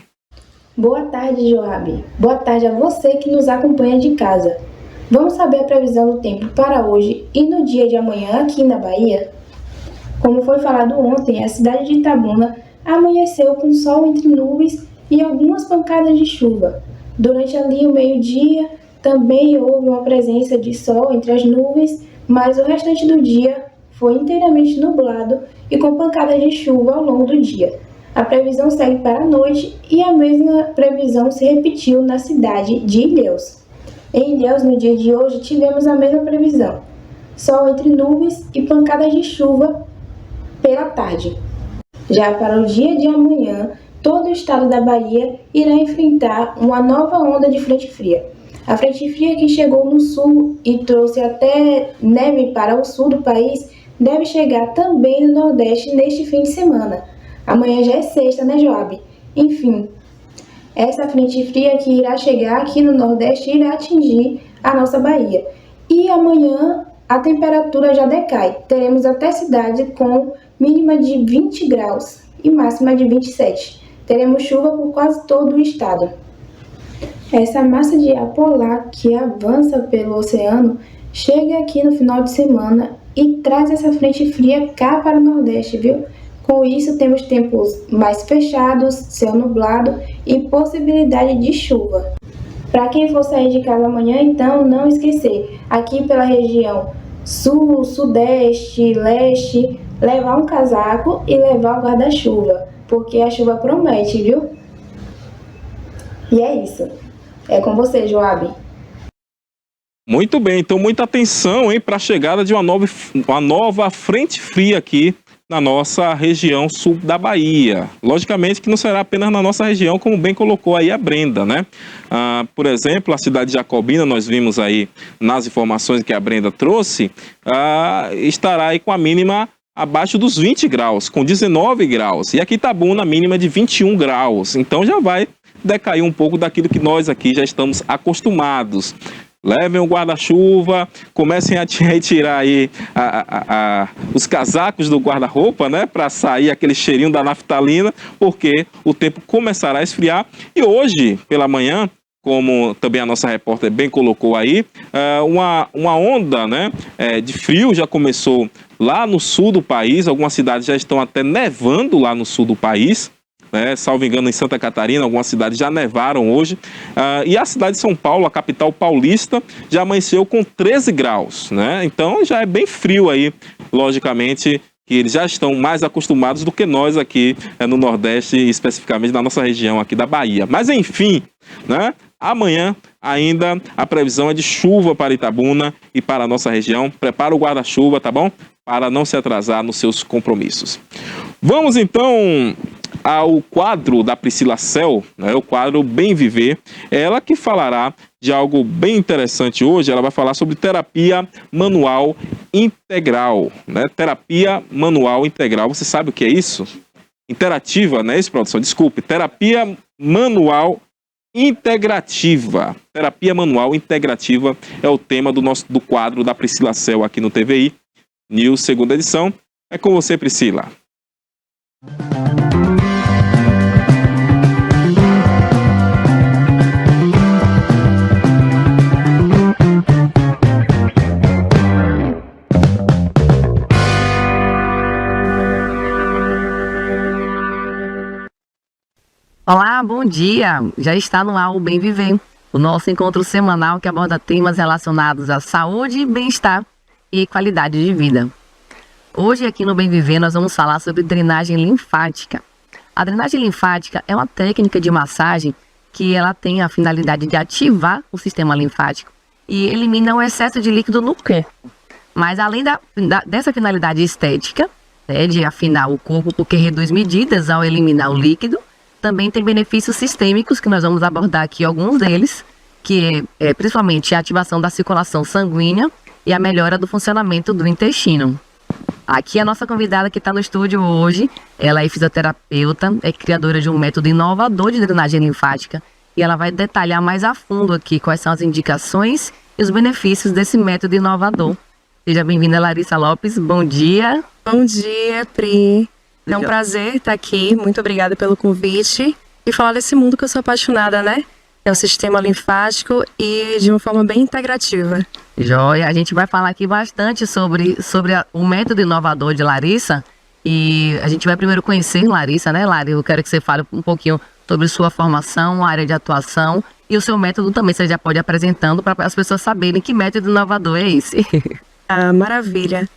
[SPEAKER 4] Boa tarde, Joab. Boa tarde a você que nos acompanha de casa. Vamos saber a previsão do tempo para hoje e no dia de amanhã aqui na Bahia? Como foi falado ontem, a cidade de Itabuna amanheceu com sol entre nuvens e algumas pancadas de chuva. Durante ali o meio-dia, também houve uma presença de sol entre as nuvens, mas o restante do dia foi inteiramente nublado e com pancadas de chuva ao longo do dia. A previsão segue para a noite e a mesma previsão se repetiu na cidade de Ilhéus. Em Ilhéus, no dia de hoje, tivemos a mesma previsão. Sol entre nuvens e pancadas de chuva pela tarde. Já para o dia de amanhã, todo o estado da Bahia irá enfrentar uma nova onda de frente fria. A frente fria que chegou no sul e trouxe até neve para o sul do país deve chegar também no Nordeste neste fim de semana. Amanhã já é sexta, né, Joab? Enfim, essa frente fria que irá chegar aqui no Nordeste irá atingir a nossa Bahia. E amanhã a temperatura já decai. Teremos até cidade com mínima de 20 graus e máxima de 27. Teremos chuva por quase todo o estado. Essa massa de ar polar que avança pelo oceano chega aqui no final de semana e traz essa frente fria cá para o Nordeste, viu? Com isso, temos tempos mais fechados, céu nublado e possibilidade de chuva. Para quem for sair de casa amanhã, então, não esquecer, aqui pela região sul, sudeste, leste, levar um casaco e levar o guarda-chuva, porque a chuva promete, viu? E é isso. É com você, Joab.
[SPEAKER 1] Muito bem, então muita atenção, hein, para a chegada de uma nova frente fria aqui na nossa região sul da Bahia. Logicamente que não será apenas na nossa região, como bem colocou aí a Brenda, né? Por exemplo, a cidade de Jacobina, nós vimos aí nas informações que a Brenda trouxe, estará aí com a mínima abaixo dos 20 graus, com 19 graus. E aqui Itabuna, a mínima de 21 graus. Então já vai decair um pouco daquilo que nós aqui já estamos acostumados. Levem o guarda-chuva, comecem a retirar aí os casacos do guarda-roupa, né? Para sair aquele cheirinho da naftalina, porque o tempo começará a esfriar. E hoje, pela manhã, como também a nossa repórter bem colocou aí, uma onda, né, de frio já começou lá no sul do país. Algumas cidades já estão até nevando lá no sul do país. Salvo engano, em Santa Catarina, algumas cidades já nevaram hoje. E a cidade de São Paulo, a capital paulista, já amanheceu com 13 graus, né? Então já é bem frio aí, logicamente, que eles já estão mais acostumados do que nós aqui no Nordeste, especificamente na nossa região aqui da Bahia. Mas enfim, né? Amanhã ainda a previsão é de chuva para Itabuna e para a nossa região. Prepara o guarda-chuva, tá bom? Para não se atrasar nos seus compromissos. Vamos então ao quadro da Priscila Cel, né, o quadro Bem Viver. Ela que falará de algo bem interessante hoje. Ela vai falar sobre terapia manual integral, né? Terapia manual integral. Você sabe o que é isso? Interativa, não é isso, produção? Desculpe. Terapia manual integrativa. Terapia manual integrativa é o tema do quadro da Priscila Cel aqui no TVI News, segunda edição. É com você, Priscila.
[SPEAKER 5] Olá, bom dia! Já está no ar o Bem Viver, o nosso encontro semanal que aborda temas relacionados à saúde, bem-estar e qualidade de vida. Hoje aqui no Bem Viver nós vamos falar sobre drenagem linfática. A drenagem linfática é uma técnica de massagem que ela tem a finalidade de ativar o sistema linfático e elimina o excesso de líquido no corpo. Mas além dessa finalidade estética, de afinar o corpo, porque reduz medidas ao eliminar o líquido. Também tem benefícios sistêmicos, que nós vamos abordar aqui alguns deles, que é principalmente a ativação da circulação sanguínea e a melhora do funcionamento do intestino. Aqui a nossa convidada que está no estúdio hoje, ela é fisioterapeuta, é criadora de um método inovador de drenagem linfática, e ela vai detalhar mais a fundo aqui quais são as indicações e os benefícios desse método inovador. Seja bem-vinda, Larissa Lopes. Bom dia.
[SPEAKER 6] Bom dia, Pri. É um prazer estar aqui. Muito obrigada pelo convite. E falar desse mundo que eu sou apaixonada, né? É o sistema linfático e de uma forma bem integrativa.
[SPEAKER 5] Joia. A gente vai falar aqui bastante sobre o método inovador de Larissa. E a gente vai primeiro conhecer Larissa, né, Lari? Eu quero que você fale um pouquinho sobre sua formação, área de atuação e o seu método também. Você já pode ir apresentando para as pessoas saberem que método inovador é esse.
[SPEAKER 6] Ah, maravilha.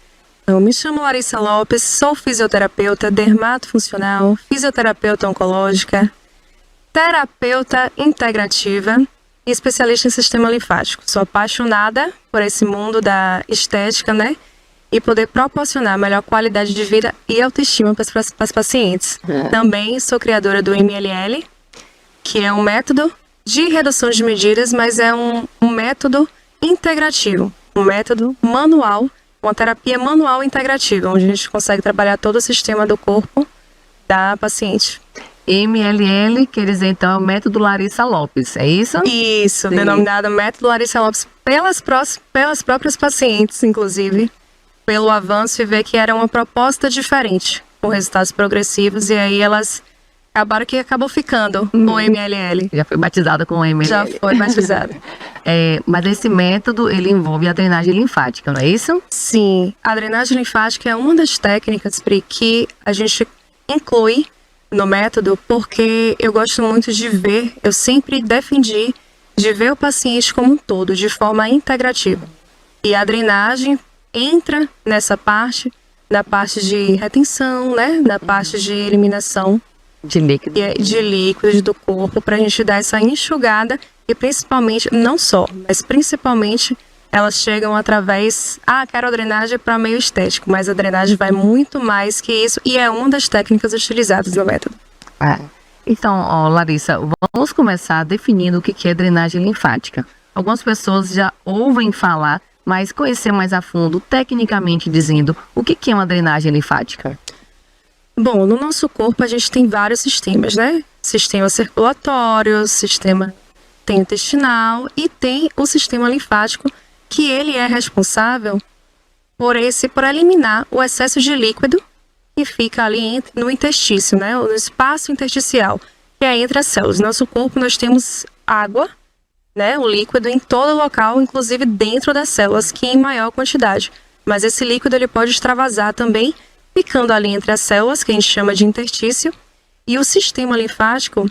[SPEAKER 6] Eu me chamo Larissa Lopes, sou fisioterapeuta dermatofuncional, fisioterapeuta oncológica, terapeuta integrativa e especialista em sistema linfático. Sou apaixonada por esse mundo da estética, né? E poder proporcionar melhor qualidade de vida e autoestima para as pacientes. Também sou criadora do MLL, que é um método de redução de medidas, mas é um método integrativo, um método manual, uma terapia manual integrativa, onde a gente consegue trabalhar todo o sistema do corpo da paciente.
[SPEAKER 5] MLL, quer dizer, então, é o método Larissa Lopes, é isso?
[SPEAKER 6] Isso, denominado método Larissa Lopes pelas próprias pacientes, inclusive, pelo avanço e ver que era uma proposta diferente, com resultados progressivos, e aí elas acabou ficando com o MLL.
[SPEAKER 5] Já foi batizada com o MLL.
[SPEAKER 6] Já foi batizada.
[SPEAKER 5] Mas esse método, ele envolve a drenagem linfática, não é isso?
[SPEAKER 6] Sim, a drenagem linfática é uma das técnicas, Pri, que a gente inclui no método, porque eu gosto muito de ver, eu sempre defendi de ver o paciente como um todo, de forma integrativa. E a drenagem entra nessa parte, na parte de retenção, né, na parte de eliminação
[SPEAKER 5] de
[SPEAKER 6] líquidos do corpo, para a gente dar essa enxugada e principalmente, não só, mas principalmente elas chegam através, quero a drenagem para meio estético, mas a drenagem vai muito mais que isso e é uma das técnicas utilizadas no método.
[SPEAKER 5] Então, Larissa, vamos começar definindo o que é drenagem linfática. Algumas pessoas já ouvem falar, mas conhecer mais a fundo, tecnicamente dizendo, o que é uma drenagem linfática?
[SPEAKER 6] Bom, no nosso corpo a gente tem vários sistemas, né? Sistema circulatório, sistema intestinal e tem o sistema linfático, que ele é responsável por eliminar o excesso de líquido que fica ali no intestício, né? No espaço intersticial, que é entre as células. No nosso corpo nós temos água, né? O líquido em todo local, inclusive dentro das células, que em maior quantidade. Mas esse líquido ele pode extravasar também, ficando ali entre as células, que a gente chama de interstício, e o sistema linfático,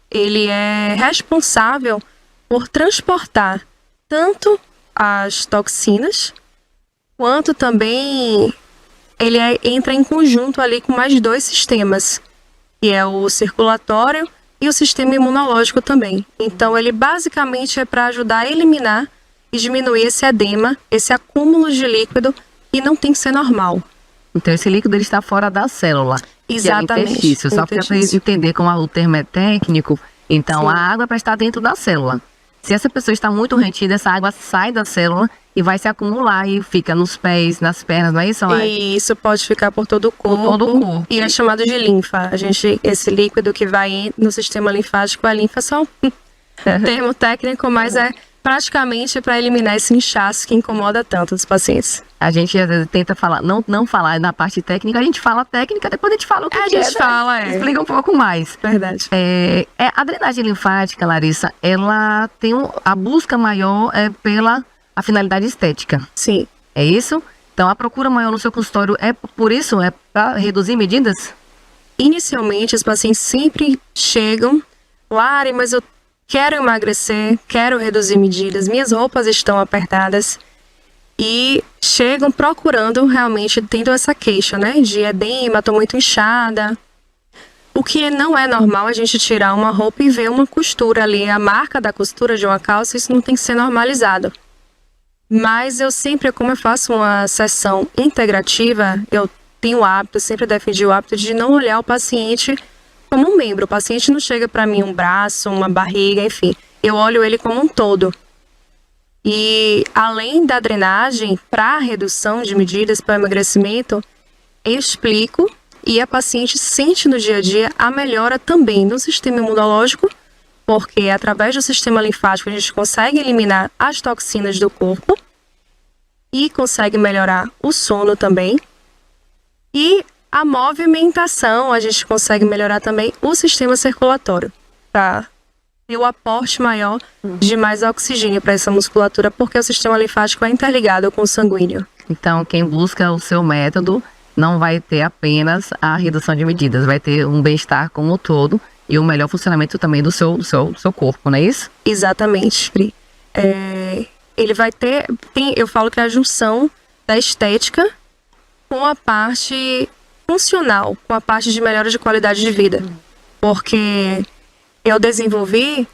[SPEAKER 6] ele é responsável por transportar tanto as toxinas, quanto também ele entra em conjunto ali com mais dois sistemas, que é o circulatório e o sistema imunológico também. Então ele basicamente é para ajudar a eliminar e diminuir esse edema, esse acúmulo de líquido que não tem que ser normal.
[SPEAKER 5] Então esse líquido ele está fora da célula.
[SPEAKER 6] Exatamente.
[SPEAKER 5] Que é intestício, só para entender como o termo é técnico. Então sim, a água é para estar dentro da célula. Se essa pessoa está muito retida, essa água sai da célula e vai se acumular e fica nos pés, nas pernas, não é isso, Lai?
[SPEAKER 6] E isso pode ficar por todo o corpo.
[SPEAKER 5] Por todo o corpo.
[SPEAKER 6] E é chamado de linfa. Esse líquido que vai no sistema linfático, a linfa é só um termo técnico, mas é praticamente para eliminar esse inchaço que incomoda tanto os pacientes.
[SPEAKER 5] A gente tenta falar, não falar na parte técnica, a gente fala técnica, depois a gente fala o que
[SPEAKER 6] a gente fala,
[SPEAKER 5] explica um pouco mais.
[SPEAKER 6] Verdade.
[SPEAKER 5] A drenagem linfática, Larissa, ela tem a busca maior pela a finalidade estética.
[SPEAKER 6] Sim.
[SPEAKER 5] É isso? Então a procura maior no seu consultório é por isso? É para reduzir medidas?
[SPEAKER 6] Inicialmente, os pacientes sempre chegam, Lari, mas eu quero emagrecer, quero reduzir medidas, minhas roupas estão apertadas. E chegam procurando, realmente, tendo essa queixa, né? De edema, tô muito inchada. O que não é normal a gente tirar uma roupa e ver uma costura ali, a marca da costura de uma calça, isso não tem que ser normalizado. Mas eu sempre, como eu faço uma sessão integrativa, eu tenho o hábito, sempre defendi o hábito de não olhar o paciente como um membro. O paciente não chega para mim um braço, uma barriga, enfim. Eu olho ele como um todo. E além da drenagem, para redução de medidas, para emagrecimento, eu explico e a paciente sente no dia a dia a melhora também no sistema imunológico, porque através do sistema linfático a gente consegue eliminar as toxinas do corpo e consegue melhorar o sono também. E a movimentação, a gente consegue melhorar também o sistema circulatório, para ter o aporte maior de mais oxigênio para essa musculatura, porque o sistema linfático é interligado com o sanguíneo.
[SPEAKER 5] Então, quem busca o seu método não vai ter apenas a redução de medidas, vai ter um bem-estar como um todo e o melhor funcionamento também do seu corpo, não é isso?
[SPEAKER 6] Exatamente, Pri. Ele vai ter, eu falo que é a junção da estética com a parte funcional, com a parte de melhora de qualidade de vida. Porque eu desenvolvi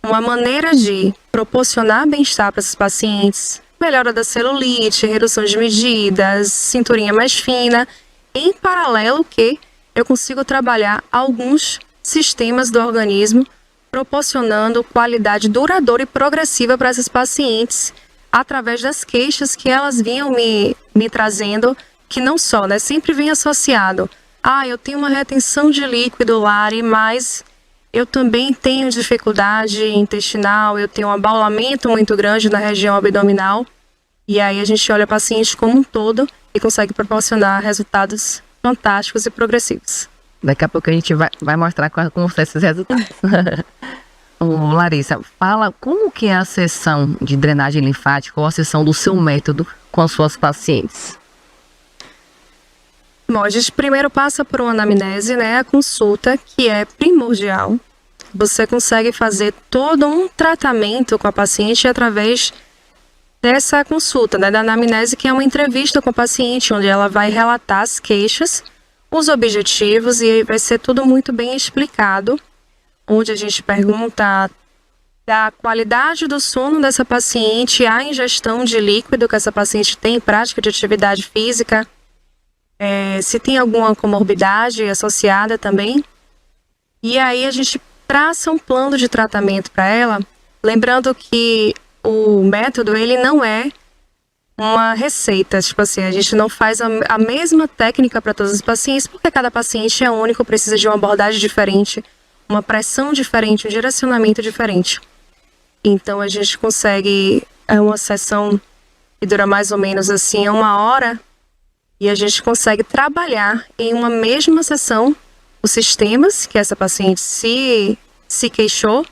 [SPEAKER 6] uma maneira de proporcionar bem-estar para esses pacientes, melhora da celulite, redução de medidas, cinturinha mais fina, em paralelo que eu consigo trabalhar alguns sistemas do organismo, proporcionando qualidade duradoura e progressiva para esses pacientes, através das queixas que elas vinham me trazendo, que não só, né, sempre vem associado. Eu tenho uma retenção de líquido, Lari, mas eu também tenho dificuldade intestinal, eu tenho um abaulamento muito grande na região abdominal. E aí a gente olha o paciente como um todo e consegue proporcionar resultados fantásticos e progressivos.
[SPEAKER 5] Daqui a pouco a gente vai mostrar como são esses resultados. Ô, Larissa, fala como que é a sessão de drenagem linfática ou a sessão do seu método com as suas pacientes?
[SPEAKER 6] Bom, a gente primeiro passa por uma anamnese, né, a consulta, que é primordial. Você consegue fazer todo um tratamento com a paciente através dessa consulta, né, da anamnese, que é uma entrevista com a paciente, onde ela vai relatar as queixas, os objetivos, e vai ser tudo muito bem explicado, onde a gente pergunta da qualidade do sono dessa paciente, a ingestão de líquido que essa paciente tem, prática de atividade física, se tem alguma comorbidade associada também. E aí a gente traça um plano de tratamento para ela, lembrando que o método, ele não é uma receita, tipo assim, a gente não faz a mesma técnica para todos os pacientes, porque cada paciente é único, precisa de uma abordagem diferente, uma pressão diferente, um direcionamento diferente. Então a gente consegue uma sessão que dura mais ou menos assim 1 hora, e a gente consegue trabalhar em uma mesma sessão os sistemas que essa paciente se queixou,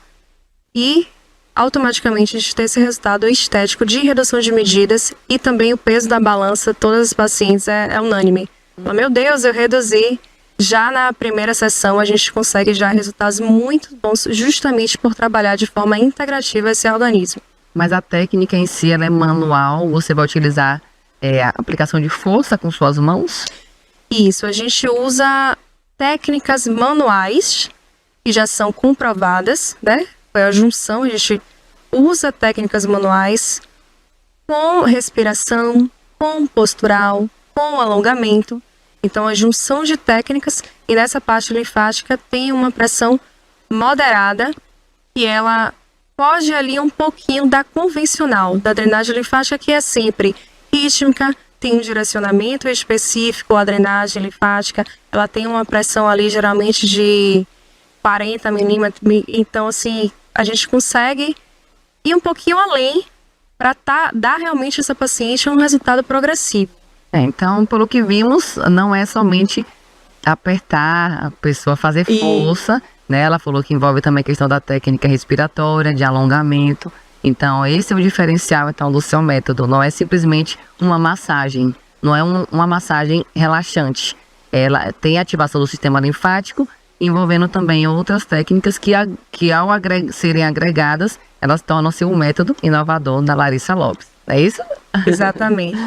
[SPEAKER 6] e automaticamente a gente tem esse resultado estético de redução de medidas, e também o peso da balança, todas as pacientes é unânime. Meu Deus, eu reduzi. Já na primeira sessão a gente consegue já resultados muito bons, justamente por trabalhar de forma integrativa esse organismo.
[SPEAKER 5] Mas a técnica em si, ela é manual, você vai utilizar a aplicação de força com suas mãos?
[SPEAKER 6] Isso, a gente usa técnicas manuais que já são comprovadas, né? Foi a junção, a gente usa técnicas manuais com respiração, com postural, com alongamento. Então, a junção de técnicas, e nessa parte linfática tem uma pressão moderada, e ela foge ali um pouquinho da convencional, da drenagem linfática, que é sempre rítmica, tem um direcionamento específico, a drenagem linfática, ela tem uma pressão ali geralmente de 40 milímetros, então assim, a gente consegue ir um pouquinho além para dar realmente a essa paciente um resultado progressivo.
[SPEAKER 5] Então, pelo que vimos, não é somente apertar a pessoa, fazer força, né? Ela falou que envolve também a questão da técnica respiratória, de alongamento. Então, esse é o diferencial então, do seu método. Não é simplesmente uma massagem, não é uma massagem relaxante. Ela tem ativação do sistema linfático, envolvendo também outras técnicas que ao serem agregadas, elas tornam-se um método inovador da Larissa Lopes. É isso?
[SPEAKER 6] Exatamente.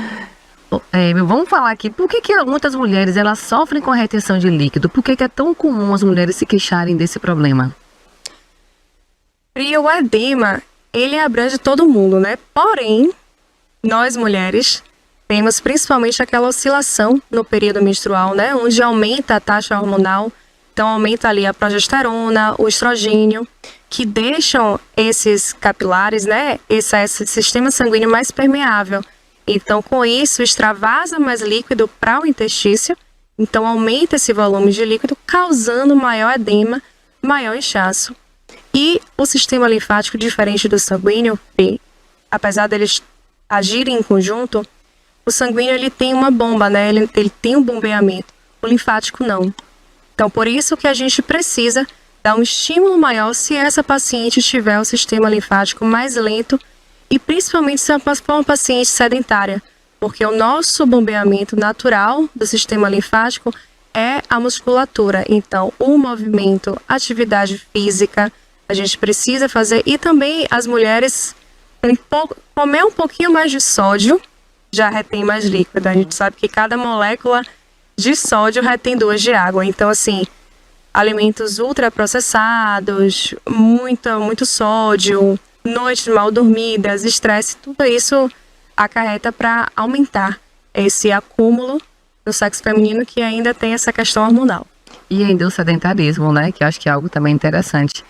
[SPEAKER 5] Vamos falar aqui, por que muitas mulheres elas sofrem com a retenção de líquido? Por que é tão comum as mulheres se queixarem desse problema?
[SPEAKER 6] E o edema, ele abrange todo mundo, né? Porém, nós mulheres temos principalmente aquela oscilação no período menstrual, né? Onde aumenta a taxa hormonal, então aumenta ali a progesterona, o estrogênio, que deixam esses capilares, né? Esse sistema sanguíneo mais permeável. Então, com isso, extravasa mais líquido para o interstício, então aumenta esse volume de líquido, causando maior edema, maior inchaço. E o sistema linfático, diferente do sanguíneo, apesar deles agirem em conjunto, o sanguíneo ele tem uma bomba, né? Ele tem um bombeamento. O linfático não. Então, por isso que a gente precisa dar um estímulo maior se essa paciente tiver o sistema linfático mais lento e principalmente se for uma paciente sedentária, porque o nosso bombeamento natural do sistema linfático é a musculatura. Então, o movimento, atividade física, a gente precisa fazer. E também as mulheres comer um pouquinho mais de sódio, já retém mais líquido. A gente sabe que cada molécula de sódio retém 2 de água. Então, assim, alimentos ultraprocessados, muito sódio, noites mal dormidas, estresse, tudo isso acarreta para aumentar esse acúmulo no sexo feminino que ainda tem essa questão hormonal.
[SPEAKER 5] E ainda o sedentarismo, né? Que eu acho que é algo também interessante.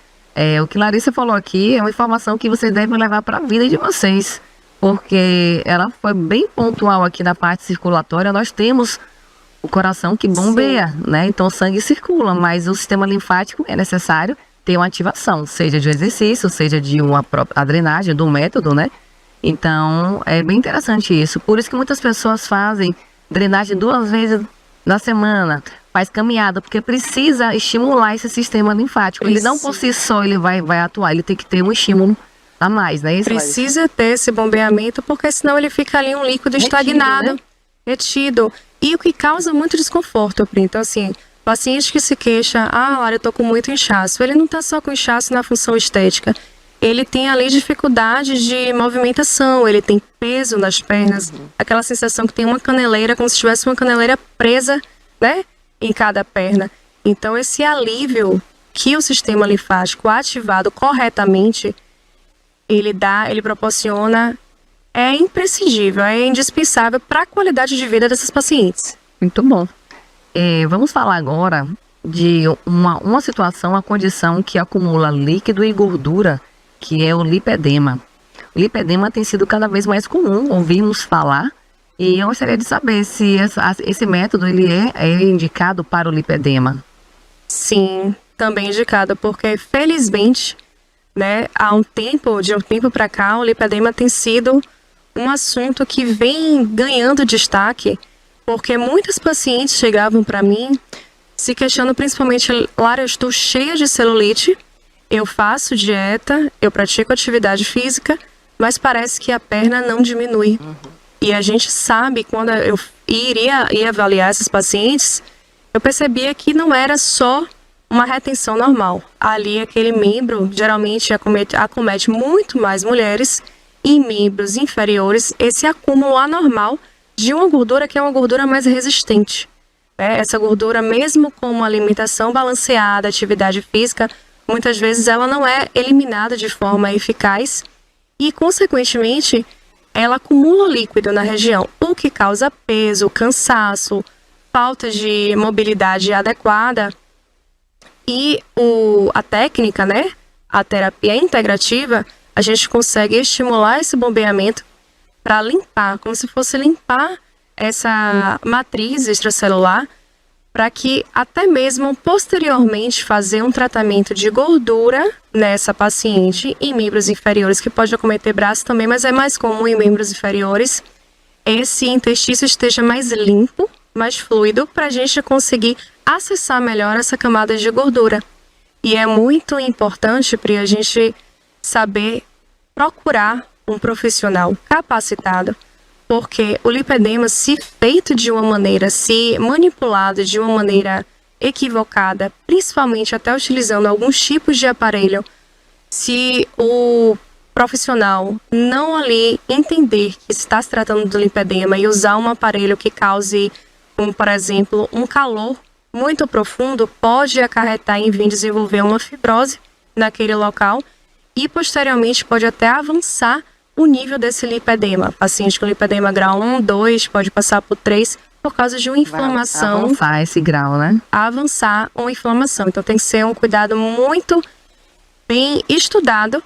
[SPEAKER 5] O que Larissa falou aqui é uma informação que vocês devem levar para a vida de vocês, porque ela foi bem pontual aqui na parte circulatória. Nós temos o coração que bombeia, né? Então o sangue circula, mas o sistema linfático é necessário ter uma ativação, seja de um exercício, seja de a drenagem, do método, né? Então é bem interessante isso. Por isso que muitas pessoas fazem drenagem 2 vezes na semana, faz caminhada, porque precisa estimular esse sistema linfático. Ele não por si só ele vai atuar, ele tem que ter um estímulo a mais, né?
[SPEAKER 6] Precisa ter esse bombeamento, porque senão ele fica ali um líquido estagnado, né? Retido. E o que causa muito desconforto, Pri. Então, assim, paciente que se queixa, Lara, eu tô com muito inchaço. Ele não tá só com inchaço na função estética. Ele tem ali dificuldade de movimentação, ele tem peso nas pernas, aquela sensação que tem uma caneleira, como se tivesse uma caneleira presa, né, em cada perna. Então, esse alívio que o sistema linfático ativado corretamente, ele proporciona, é imprescindível, é indispensável para a qualidade de vida dessas pacientes.
[SPEAKER 5] Muito bom. Vamos falar agora de uma situação, uma condição que acumula líquido e gordura, que é o lipedema. O lipedema tem sido cada vez mais comum, ouvimos falar, e eu gostaria de saber se esse método ele é indicado para o lipedema.
[SPEAKER 6] Sim, também indicado, porque felizmente, né, de um tempo para cá, o lipedema tem sido um assunto que vem ganhando destaque, porque muitas pacientes chegavam para mim se questionando principalmente, Lara, eu estou cheia de celulite, eu faço dieta, eu pratico atividade física, mas parece que a perna não diminui. E a gente sabe, quando eu ia avaliar esses pacientes, eu percebia que não era só uma retenção normal. Ali, aquele membro, geralmente, acomete muito mais mulheres, e em membros inferiores, esse acúmulo anormal de uma gordura que é uma gordura mais resistente. Essa gordura, mesmo com uma alimentação balanceada, atividade física, muitas vezes ela não é eliminada de forma eficaz e, consequentemente, ela acumula líquido na região, o que causa peso, cansaço, falta de mobilidade adequada. E a técnica, né, a terapia integrativa, a gente consegue estimular esse bombeamento para limpar, como se fosse limpar essa matriz extracelular, para que até mesmo posteriormente fazer um tratamento de gordura nessa paciente em membros inferiores, que pode acometer braço também, mas é mais comum em membros inferiores, esse interstício esteja mais limpo, mais fluido, para a gente conseguir acessar melhor essa camada de gordura. E é muito importante para a gente saber procurar um profissional capacitado, porque o lipedema, se feito de uma maneira, se manipulado de uma maneira equivocada, principalmente até utilizando alguns tipos de aparelho, se o profissional não ali entender que está se tratando do lipedema e usar um aparelho que cause, como por exemplo, um calor muito profundo, pode acarretar em vir desenvolver uma fibrose naquele local e posteriormente pode até avançar o nível desse lipedema. Paciente com lipedema grau 1, 2, pode passar por 3, por causa de uma inflamação.
[SPEAKER 5] Avançar esse grau, né?
[SPEAKER 6] Avançar uma inflamação. Então tem que ser um cuidado muito bem estudado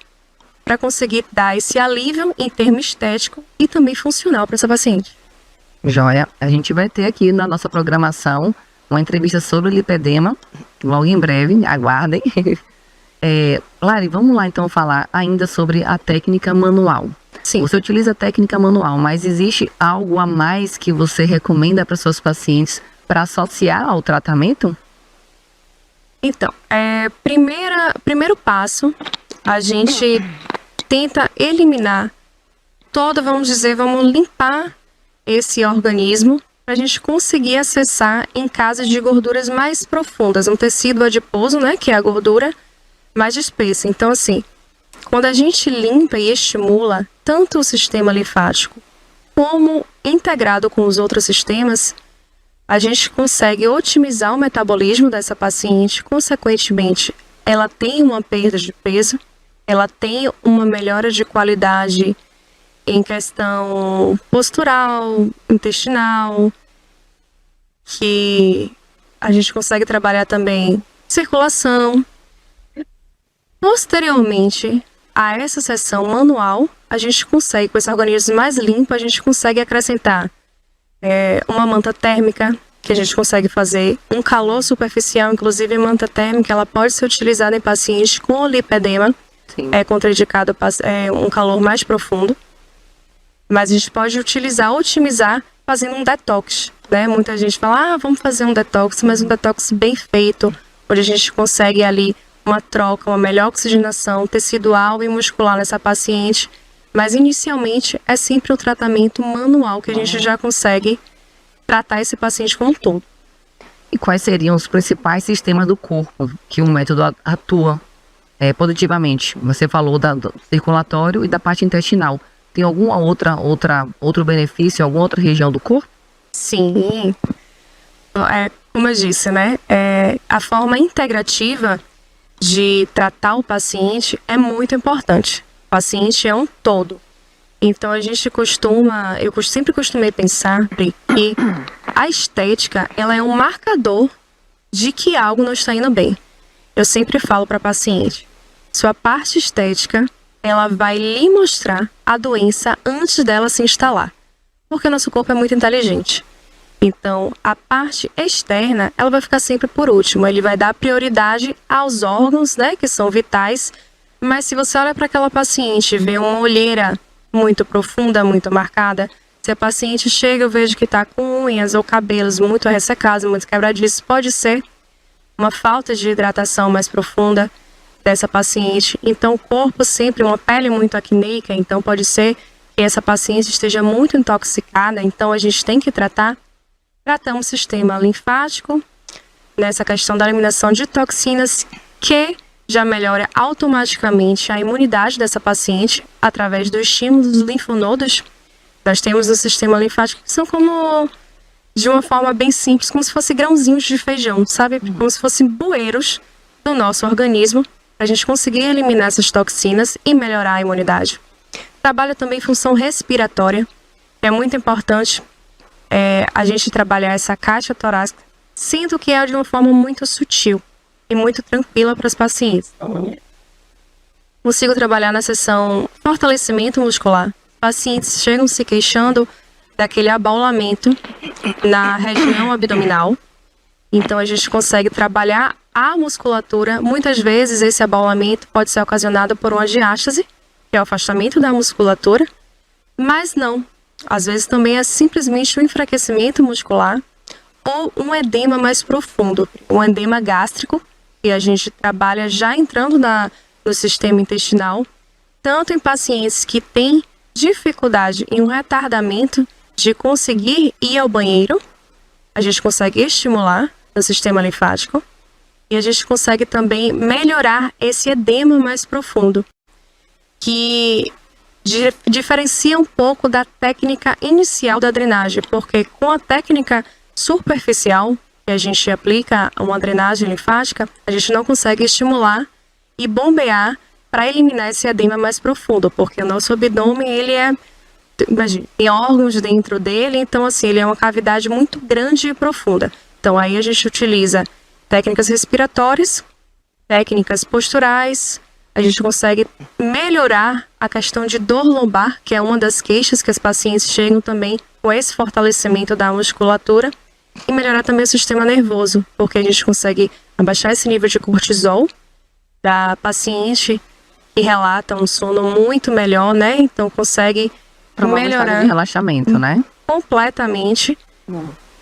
[SPEAKER 6] para conseguir dar esse alívio em termo estético e também funcional para essa paciente.
[SPEAKER 5] Joia, a gente vai ter aqui na nossa programação uma entrevista sobre lipedema, logo em breve, aguardem. Lari, vamos lá então falar ainda sobre a técnica manual.
[SPEAKER 6] Sim.
[SPEAKER 5] Você utiliza a técnica manual, mas existe algo a mais que você recomenda para seus pacientes para associar ao tratamento?
[SPEAKER 6] Então, primeiro passo, a gente tenta eliminar vamos limpar esse organismo para a gente conseguir acessar em casos de gorduras mais profundas, um tecido adiposo, né, que é a gordura mais espessa. Então, assim, quando a gente limpa e estimula tanto o sistema linfático como integrado com os outros sistemas, a gente consegue otimizar o metabolismo dessa paciente, consequentemente, ela tem uma perda de peso, ela tem uma melhora de qualidade em questão postural, intestinal, que a gente consegue trabalhar também circulação. Posteriormente a essa sessão manual, a gente consegue, com esse organismo mais limpo, a gente consegue acrescentar uma manta térmica, que a gente consegue fazer um calor superficial, inclusive a manta térmica, ela pode ser utilizada em pacientes com lipedema.
[SPEAKER 5] Sim.
[SPEAKER 6] É contraindicado um calor mais profundo, mas a gente pode otimizar fazendo um detox, né? Muita gente fala, vamos fazer um detox, mas um detox bem feito, onde a gente consegue ali uma troca, uma melhor oxigenação tecidual e muscular nessa paciente, mas inicialmente é sempre o tratamento manual que a gente já consegue tratar esse paciente como um todo.
[SPEAKER 5] E quais seriam os principais sistemas do corpo que o método atua positivamente? Você falou do circulatório e da parte intestinal. Tem alguma outro benefício, alguma outra região do corpo?
[SPEAKER 6] Sim. Como eu disse, né? A forma integrativa de tratar o paciente é muito importante. O paciente é um todo. Então eu sempre costumei pensar que a estética, ela é um marcador de que algo não está indo bem. Eu sempre falo para a paciente, sua parte estética, ela vai lhe mostrar a doença antes dela se instalar. Porque o nosso corpo é muito inteligente. Então, a parte externa, ela vai ficar sempre por último. Ele vai dar prioridade aos órgãos, né, que são vitais. Mas se você olha para aquela paciente e vê uma olheira muito profunda, muito marcada, se a paciente chega, eu vejo que está com unhas ou cabelos muito ressecados, muito quebradiços, pode ser uma falta de hidratação mais profunda dessa paciente. Então, o corpo sempre, uma pele muito acneica, então pode ser que essa paciente esteja muito intoxicada, então a gente tem que tratamos o sistema linfático, nessa questão da eliminação de toxinas, que já melhora automaticamente a imunidade dessa paciente através do estímulo dos linfonodos. Nós temos o sistema linfático que são como, de uma forma bem simples, como se fossem grãozinhos de feijão, sabe? Como se fossem bueiros do nosso organismo, para a gente conseguir eliminar essas toxinas e melhorar a imunidade. Trabalha também função respiratória. É muito importante a gente trabalhar essa caixa torácica, sendo que é de uma forma muito sutil e muito tranquila para os pacientes. Consigo trabalhar na sessão fortalecimento muscular. Pacientes chegam se queixando daquele abaulamento na região abdominal. Então a gente consegue trabalhar a musculatura. Muitas vezes esse abaulamento pode ser ocasionado por uma diástase, que é o afastamento da musculatura, mas não. Às vezes também é simplesmente um enfraquecimento muscular ou um edema mais profundo, um edema gástrico, que a gente trabalha já entrando no sistema intestinal, tanto em pacientes que têm dificuldade em um retardamento de conseguir ir ao banheiro, a gente consegue estimular no sistema linfático e a gente consegue também melhorar esse edema mais profundo, que diferencia um pouco da técnica inicial da drenagem, porque com a técnica superficial, que a gente aplica uma drenagem linfática, a gente não consegue estimular e bombear para eliminar esse edema mais profundo, porque o nosso abdômen, ele imagina, tem órgãos dentro dele, então assim, ele é uma cavidade muito grande e profunda. Então aí a gente utiliza técnicas respiratórias, técnicas posturais, a gente consegue melhorar a questão de dor lombar, que é uma das queixas que as pacientes chegam também com esse fortalecimento da musculatura, e melhorar também o sistema nervoso, porque a gente consegue abaixar esse nível de cortisol da paciente e relata um sono muito melhor, né? Então consegue melhorar
[SPEAKER 5] de relaxamento, né?
[SPEAKER 6] Completamente.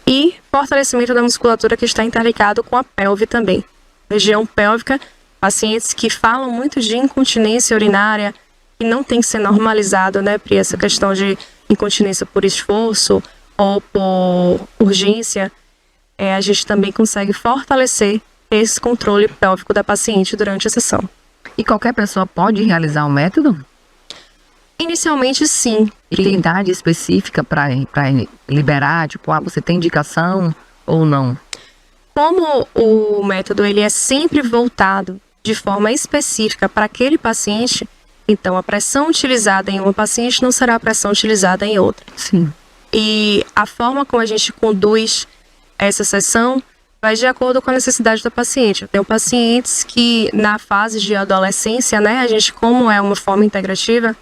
[SPEAKER 6] E fortalecimento da musculatura que está interligado com a pelve também. Região pélvica, pacientes que falam muito de incontinência urinária, que não tem que ser normalizado, né, Pri? Essa questão de incontinência por esforço ou por urgência, a gente também consegue fortalecer esse controle pélvico da paciente durante a sessão.
[SPEAKER 5] E qualquer pessoa pode realizar o método?
[SPEAKER 6] Inicialmente, sim.
[SPEAKER 5] E tem idade específica para liberar? Tipo, você tem indicação ou não?
[SPEAKER 6] Como o método ele é sempre voltado de forma específica para aquele paciente, então a pressão utilizada em uma paciente não será a pressão utilizada em outra.
[SPEAKER 5] Sim.
[SPEAKER 6] E a forma como a gente conduz essa sessão vai de acordo com a necessidade da paciente. Eu tenho pacientes que na fase de adolescência, né, a gente, como é uma forma integrativa,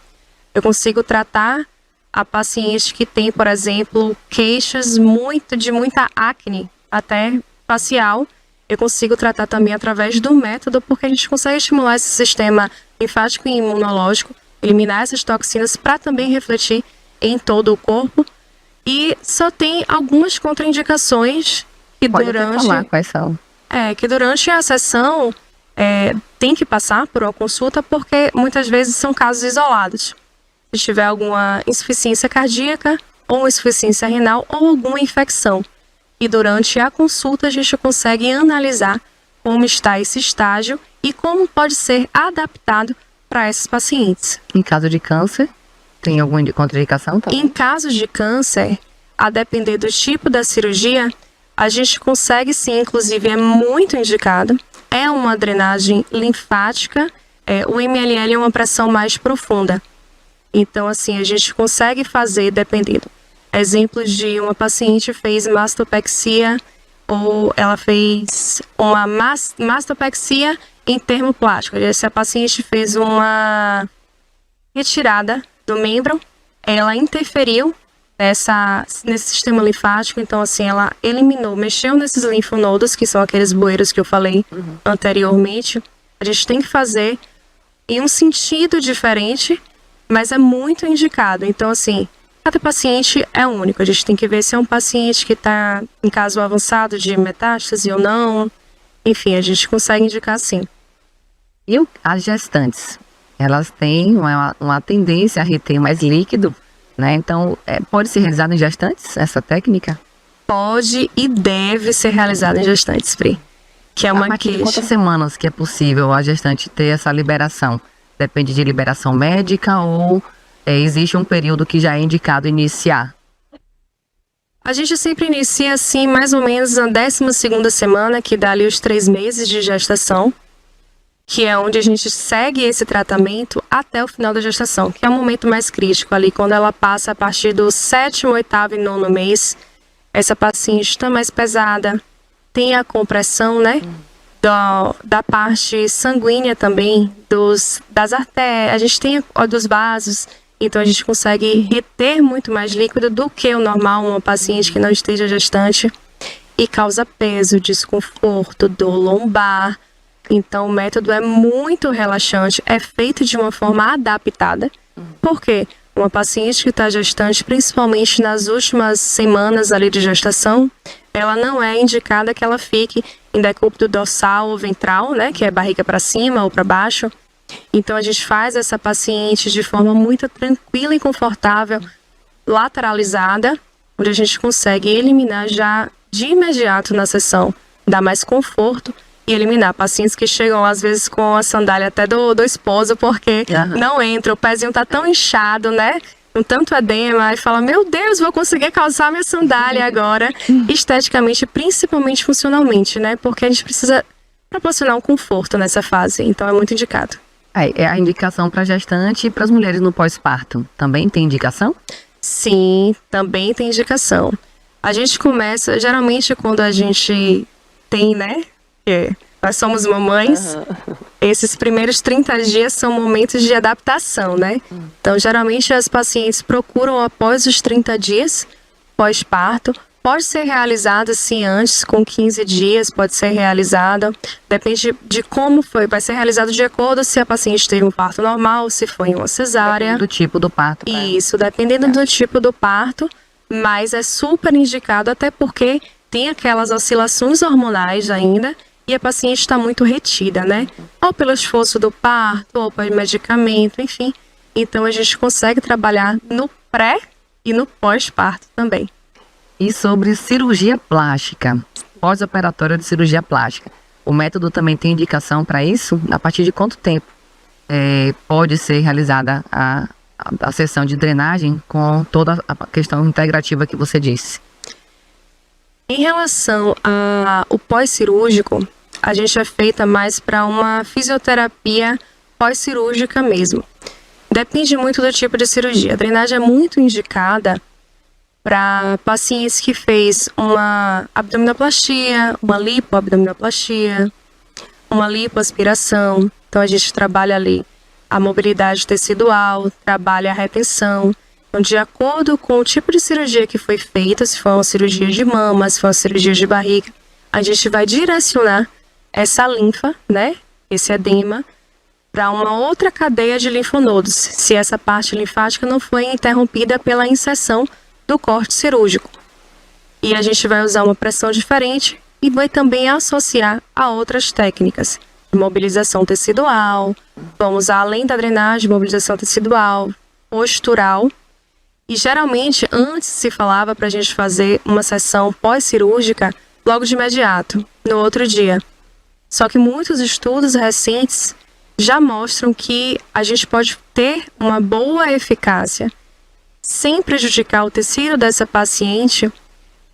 [SPEAKER 6] eu consigo tratar a paciente que tem, por exemplo, queixas de muita acne, até facial. Eu consigo tratar também através do método, porque a gente consegue estimular esse sistema linfático e imunológico, eliminar essas toxinas para também refletir em todo o corpo. E só tem algumas contraindicações que
[SPEAKER 5] Pode falar quais são.
[SPEAKER 6] Que durante a sessão tem que passar por uma consulta, porque muitas vezes são casos isolados. Se tiver alguma insuficiência cardíaca, ou insuficiência renal, ou alguma infecção. E durante a consulta a gente consegue analisar como está esse estágio e como pode ser adaptado para esses pacientes.
[SPEAKER 5] Em caso de câncer, tem alguma contraindicação também?
[SPEAKER 6] Em casos de câncer, a depender do tipo da cirurgia, a gente consegue sim, inclusive é muito indicado, é uma drenagem linfática, o MLL é uma pressão mais profunda. Então, assim, a gente consegue fazer, dependendo. Exemplos de uma paciente fez mastopexia, ou ela fez uma mastopexia em termoplástico. Se a paciente fez uma retirada do membro, ela interferiu nesse sistema linfático, então assim, ela eliminou, mexeu nesses linfonodos, que são aqueles bueiros que eu falei anteriormente. A gente tem que fazer em um sentido diferente, mas é muito indicado. Então assim, cada paciente é único, a gente tem que ver se é um paciente que está em caso avançado de metástase ou não. Enfim, a gente consegue indicar sim.
[SPEAKER 5] E as gestantes? Elas têm uma tendência a reter mais líquido, né? Então, pode ser realizada em gestantes, essa técnica?
[SPEAKER 6] Pode e deve ser realizada em gestantes, Pri. Que é uma queixa.
[SPEAKER 5] Quantas semanas que é possível a gestante ter essa liberação? Depende de liberação médica ou existe um período que já é indicado iniciar?
[SPEAKER 6] A gente sempre inicia, assim, mais ou menos na 12ª semana, que dá ali os 3 meses de gestação, que é onde a gente segue esse tratamento até o final da gestação, que é o momento mais crítico ali, quando ela passa a partir do 7º, 8º e 9º mês, essa paciente está mais pesada, tem a compressão, né, da parte sanguínea também, das artérias, a gente tem dos vasos, então a gente consegue reter muito mais líquido do que o normal, uma paciente que não esteja gestante, e causa peso, desconforto, dor lombar. Então o método é muito relaxante, é feito de uma forma adaptada. Por quê? Uma paciente que está gestante, principalmente nas últimas semanas ali de gestação, ela não é indicada que ela fique em decúbito dorsal ou ventral, né, que é barriga para cima ou para baixo. Então a gente faz essa paciente de forma muito tranquila e confortável, lateralizada, onde a gente consegue eliminar já de imediato na sessão, dar mais conforto e eliminar pacientes que chegam às vezes com a sandália até do esposo, porque não entra, o pezinho tá tão inchado, né? Com tanto edema, e fala, meu Deus, vou conseguir calçar minha sandália agora, esteticamente, principalmente funcionalmente, né? Porque a gente precisa proporcionar um conforto nessa fase, então é muito indicado.
[SPEAKER 5] É a indicação para gestante e para as mulheres no pós-parto. Também tem indicação?
[SPEAKER 6] Sim, também tem indicação. A gente começa, geralmente quando a gente tem, né? Nós somos mamães, esses primeiros 30 dias são momentos de adaptação, né? Então, geralmente as pacientes procuram após os 30 dias pós-parto. Pode ser realizada, sim, antes, com 15 dias, pode ser realizada. Depende de como foi. Vai ser realizado de acordo se a paciente teve um parto normal, se foi uma cesárea.
[SPEAKER 5] Do tipo do parto.
[SPEAKER 6] Isso, dependendo do tipo do parto, mas é super indicado, até porque tem aquelas oscilações hormonais ainda e a paciente está muito retida, né? Ou pelo esforço do parto, ou pelo medicamento, enfim. Então a gente consegue trabalhar no pré e no pós-parto também.
[SPEAKER 5] E sobre cirurgia plástica, pós-operatória de cirurgia plástica. O método também tem indicação para isso? A partir de quanto tempo pode ser realizada a sessão de drenagem com toda a questão integrativa que você disse?
[SPEAKER 6] Em relação ao pós-cirúrgico, a gente é feita mais para uma fisioterapia pós-cirúrgica mesmo. Depende muito do tipo de cirurgia. A drenagem é muito indicada para pacientes que fez uma abdominoplastia, uma lipoabdominoplastia, uma lipoaspiração. Então a gente trabalha ali a mobilidade tecidual, trabalha a retenção. Então, de acordo com o tipo de cirurgia que foi feita, se for uma cirurgia de mama, se for uma cirurgia de barriga, a gente vai direcionar essa linfa, né, esse edema, para uma outra cadeia de linfonodos, se essa parte linfática não foi interrompida pela inserção do corte cirúrgico. E a gente vai usar uma pressão diferente e vai também associar a outras técnicas. Mobilização tecidual, vamos usar além da drenagem, mobilização tecidual, postural. E geralmente, antes se falava para a gente fazer uma sessão pós-cirúrgica logo de imediato, no outro dia. Só que muitos estudos recentes já mostram que a gente pode ter uma boa eficácia sem prejudicar o tecido dessa paciente,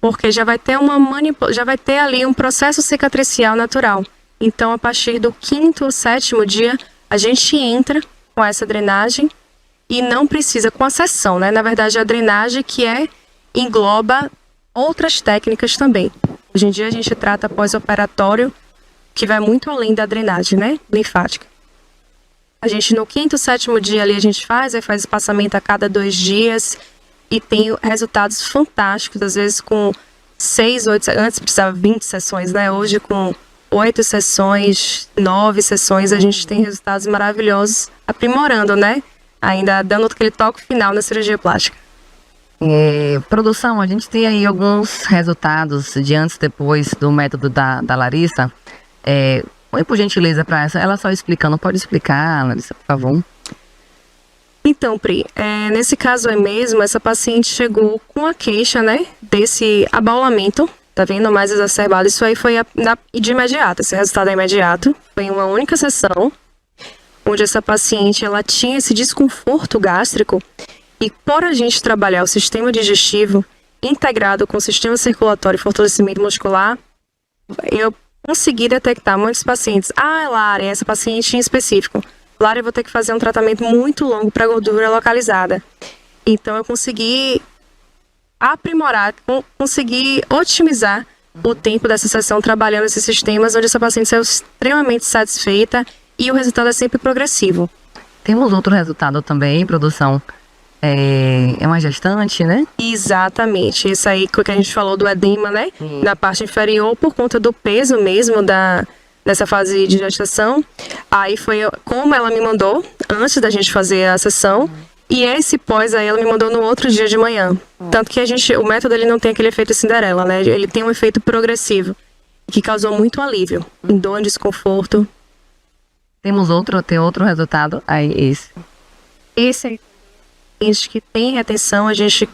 [SPEAKER 6] porque já vai ter ali um processo cicatricial natural. Então, a partir do 5º ou 7º dia, a gente entra com essa drenagem e não precisa com a sessão, né? Na verdade, a drenagem que engloba outras técnicas também. Hoje em dia, a gente trata pós-operatório, que vai muito além da drenagem, né? Linfática. A gente no 5º, 7º dia ali a gente faz espaçamento a cada 2 dias e tem resultados fantásticos, às vezes com 6, 8, antes precisava 20 sessões, né? Hoje com 8 sessões, 9 sessões, a gente tem resultados maravilhosos, aprimorando, né? Ainda dando aquele toque final na cirurgia plástica.
[SPEAKER 5] Produção, a gente tem aí alguns resultados de antes e depois do método da Larissa. Põe por gentileza para ela só explicando. Pode explicar, Larissa, por favor?
[SPEAKER 6] Então, Pri, nesse caso mesmo, essa paciente chegou com a queixa, né, desse abaulamento, tá vendo, mais exacerbado. Isso aí foi de imediato, esse resultado é imediato. Foi uma única sessão, onde essa paciente, ela tinha esse desconforto gástrico, e por a gente trabalhar o sistema digestivo integrado com o sistema circulatório e fortalecimento muscular, eu consegui detectar muitos pacientes. Lara, essa paciente em específico. Lara, eu vou ter que fazer um tratamento muito longo para gordura localizada. Então, eu consegui aprimorar, consegui otimizar o tempo dessa sessão trabalhando esses sistemas, onde essa paciente saiu extremamente satisfeita e o resultado é sempre progressivo.
[SPEAKER 5] Temos outro resultado também, produção. É uma gestante, né?
[SPEAKER 6] Exatamente. Isso aí que a gente falou do edema, né?
[SPEAKER 5] Sim.
[SPEAKER 6] Na parte inferior, por conta do peso mesmo dessa fase de gestação. Aí foi como ela me mandou, antes da gente fazer a sessão. E esse pós aí ela me mandou no outro dia de manhã. Tanto que o método ele não tem aquele efeito Cinderela, né? Ele tem um efeito progressivo, que causou muito alívio, dor e desconforto.
[SPEAKER 5] Tem outro resultado aí, esse.
[SPEAKER 6] Esse aí, que tem retenção, a gente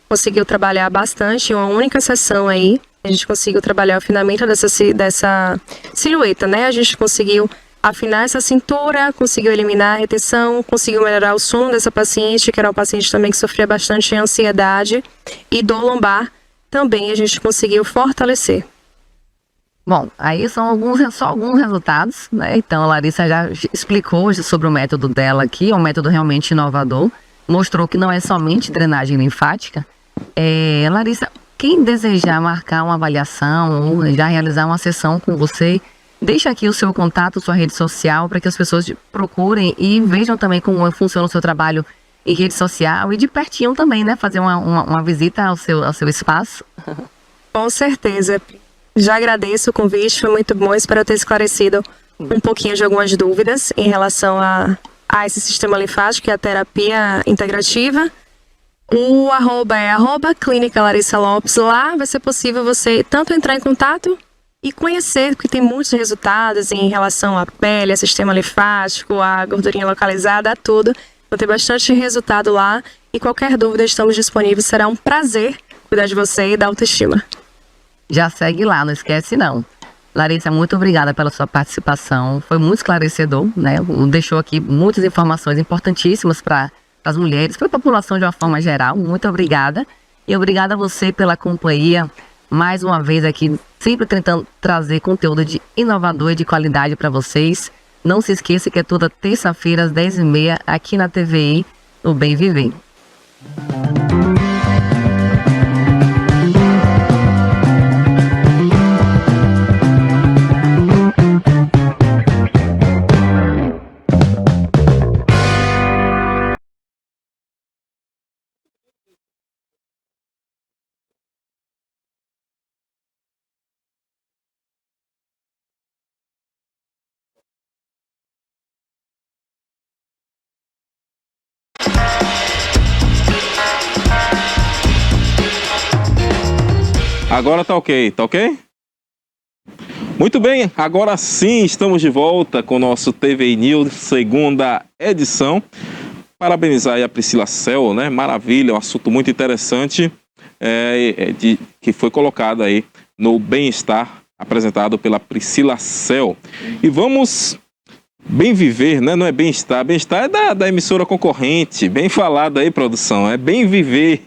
[SPEAKER 6] conseguiu trabalhar bastante em uma única sessão aí. A gente conseguiu trabalhar o afinamento dessa silhueta, né? A gente conseguiu afinar essa cintura, conseguiu eliminar a retenção, conseguiu melhorar o sono dessa paciente, que era uma paciente também que sofria bastante ansiedade, e dor lombar também a gente conseguiu fortalecer.
[SPEAKER 5] Bom, aí são só alguns resultados, né? Então a Larissa já explicou sobre o método dela aqui, é um método realmente inovador, mostrou que não é somente drenagem linfática. Larissa, quem desejar marcar uma avaliação ou já realizar uma sessão com você, deixa aqui o seu contato, sua rede social, para que as pessoas procurem e vejam também como funciona o seu trabalho em rede social e de pertinho também, né? Fazer uma visita ao seu espaço.
[SPEAKER 6] Com certeza. Já agradeço o convite, foi muito bom, espero ter esclarecido um pouquinho de algumas dúvidas em relação a esse sistema linfático e a terapia integrativa. O arroba é Clínica Larissa Lopes. Lá vai ser possível você tanto entrar em contato e conhecer, porque tem muitos resultados em relação à pele, ao sistema linfático, a gordurinha localizada, a tudo. Vou ter bastante resultado lá e qualquer dúvida estamos disponíveis. Será um prazer cuidar de você e da autoestima.
[SPEAKER 5] Já segue lá, não esquece não. Larissa, muito obrigada pela sua participação, foi muito esclarecedor, né? Deixou aqui muitas informações importantíssimas para as mulheres, para a população de uma forma geral. Muito obrigada. E obrigada a você pela companhia, mais uma vez aqui, sempre tentando trazer conteúdo de inovador e de qualidade para vocês. Não se esqueça que é toda terça-feira às 10h30 aqui na TVI, no Bem Viver.
[SPEAKER 1] Agora tá ok, tá ok? Muito bem, agora sim estamos de volta com o nosso TVI News, segunda edição. Parabenizar aí a Priscila Cel, né? Maravilha, um assunto muito interessante que foi colocado aí no Bem-Estar, apresentado pela Priscila Cel. E vamos Bem Viver, né? Não é Bem-Estar. Bem-Estar é da emissora concorrente. Bem falado aí, produção. É Bem Viver.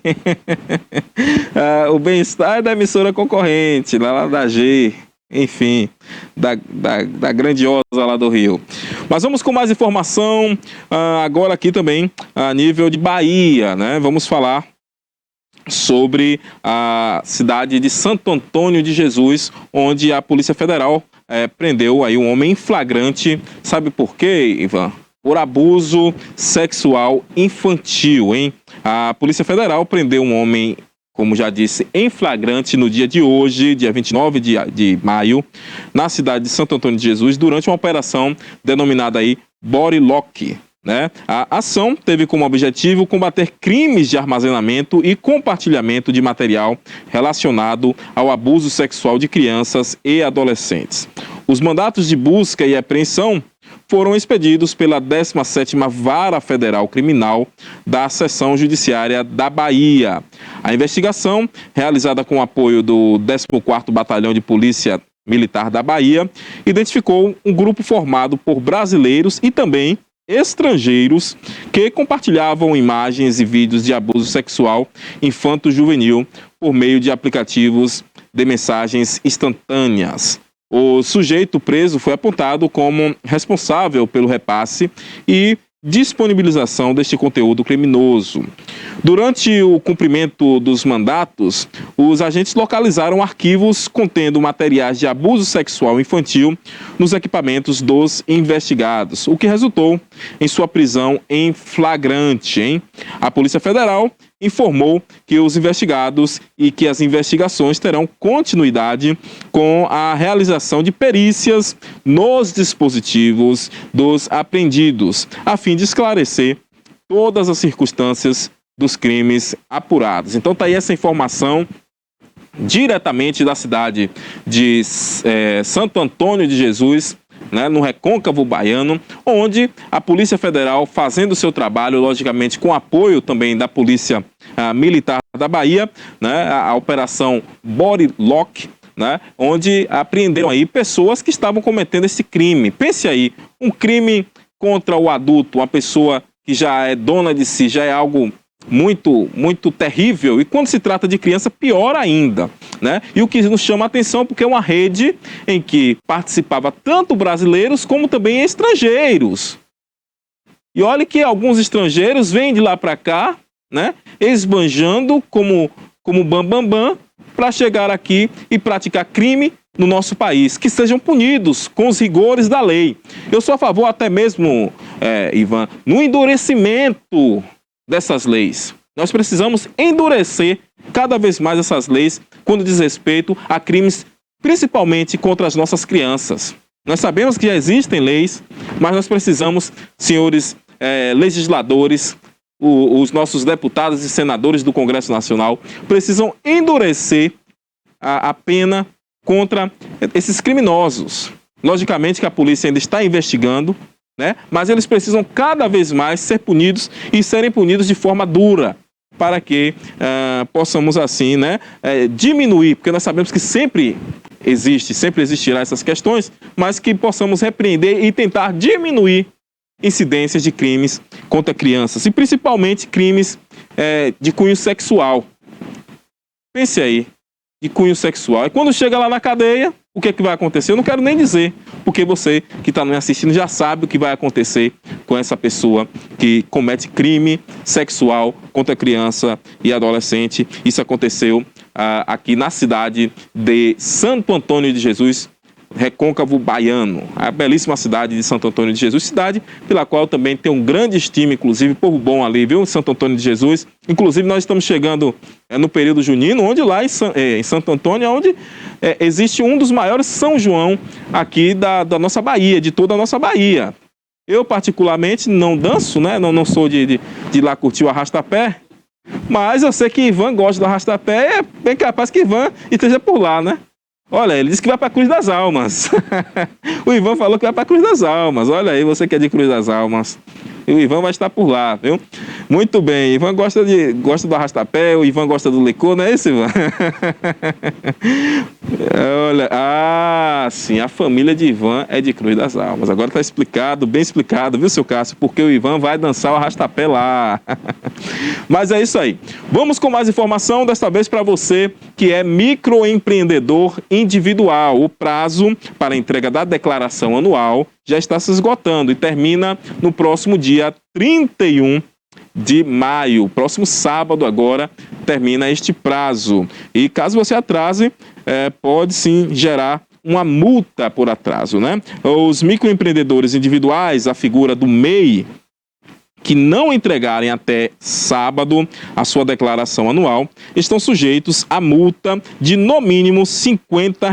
[SPEAKER 1] O Bem-Estar é da emissora concorrente, lá da G. Enfim, da grandiosa lá do Rio. Mas vamos com mais informação agora aqui também a nível de Bahia, né? Vamos falar sobre a cidade de Santo Antônio de Jesus, onde a Polícia Federal prendeu aí um homem em flagrante. Sabe por quê, Ivan? Por abuso sexual infantil, hein? A Polícia Federal prendeu um homem, como já disse, em flagrante no dia de hoje, dia 29 de maio, na cidade de Santo Antônio de Jesus, durante uma operação denominada aí Body Lock, né? A ação teve como objetivo combater crimes de armazenamento e compartilhamento de material relacionado ao abuso sexual de crianças e adolescentes. Os mandatos de busca e apreensão foram expedidos pela 17ª Vara Federal Criminal da Seção Judiciária da Bahia. A investigação, realizada com o apoio do 14º Batalhão de Polícia Militar da Bahia, identificou um grupo formado por brasileiros e também estrangeiros que compartilhavam imagens e vídeos de abuso sexual infanto-juvenil por meio de aplicativos de mensagens instantâneas. O sujeito preso foi apontado como responsável pelo repasse e disponibilização deste conteúdo criminoso. Durante o cumprimento dos mandatos, os agentes localizaram arquivos contendo materiais de abuso sexual infantil nos equipamentos dos investigados, o que resultou em sua prisão em flagrante, hein? A Polícia Federal informou que os investigados e que as investigações terão continuidade com a realização de perícias nos dispositivos dos apreendidos, a fim de esclarecer todas as circunstâncias dos crimes apurados. Então tá aí essa informação diretamente da cidade de Santo Antônio de Jesus, né, no Recôncavo Baiano, onde a Polícia Federal, fazendo o seu trabalho, logicamente com apoio também da Polícia Militar da Bahia, né, a Operação Body Lock, né, onde apreenderam aí pessoas que estavam cometendo esse crime. Pense aí, um crime contra o adulto, uma pessoa que já é dona de si, já é algo muito, muito terrível, e quando se trata de criança, pior ainda, né? E o que nos chama a atenção porque é uma rede em que participava tanto brasileiros como também estrangeiros. E olha que alguns estrangeiros vêm de lá para cá, né? Esbanjando como bam, para chegar aqui e praticar crime no nosso país, que sejam punidos com os rigores da lei. Eu sou a favor até mesmo, Ivan, no endurecimento dessas leis. Nós precisamos endurecer cada vez mais essas leis quando diz respeito a crimes, principalmente contra as nossas crianças. Nós sabemos que já existem leis, mas nós precisamos, senhores legisladores, os nossos deputados e senadores do Congresso Nacional, precisam endurecer a pena contra esses criminosos. Logicamente que a polícia ainda está investigando, né? Mas eles precisam cada vez mais ser punidos e serem punidos de forma dura, para que possamos assim, né, diminuir, porque nós sabemos que sempre existirá essas questões, mas que possamos repreender e tentar diminuir incidências de crimes contra crianças, e principalmente crimes de cunho sexual. Pense aí, de cunho sexual. E quando chega lá na cadeia, o que é que vai acontecer? Eu não quero nem dizer, porque você que está me assistindo já sabe o que vai acontecer com essa pessoa que comete crime sexual contra criança e adolescente. Isso aconteceu aqui na cidade de Santo Antônio de Jesus, Recôncavo Baiano, a belíssima cidade de Santo Antônio de Jesus, cidade pela qual também tem um grande estima, inclusive, povo bom ali, viu, Santo Antônio de Jesus. Inclusive, nós estamos chegando no período junino, onde lá em Santo Antônio, onde existe um dos maiores São João aqui da nossa Bahia, de toda a nossa Bahia. Eu, particularmente, não danço, né, não sou de ir lá curtir o arrastapé, mas eu sei que Ivan gosta do arrastapé, é bem capaz que Ivan esteja por lá, né? Olha, ele disse que vai para a Cruz das Almas. O Ivan falou que vai para a Cruz das Almas. Olha aí, você que é de Cruz das Almas. E o Ivan vai estar por lá, viu? Muito bem, Ivan gosta do arrastapé, o Ivan gosta do licor, não é isso, Ivan? Olha, sim, a família de Ivan é de Cruz das Almas. Agora está explicado, bem explicado, viu, seu Cássio? Porque o Ivan vai dançar o arrastapé lá. Mas é isso aí. Vamos com mais informação, desta vez para você que é microempreendedor individual. O prazo para a entrega da declaração anual já está se esgotando e termina no próximo dia 31 de maio. Próximo sábado agora termina este prazo. E caso você atrase, pode sim gerar uma multa por atraso, né? Os microempreendedores individuais, a figura do MEI, que não entregarem até sábado a sua declaração anual, estão sujeitos a multa de no mínimo R$ 50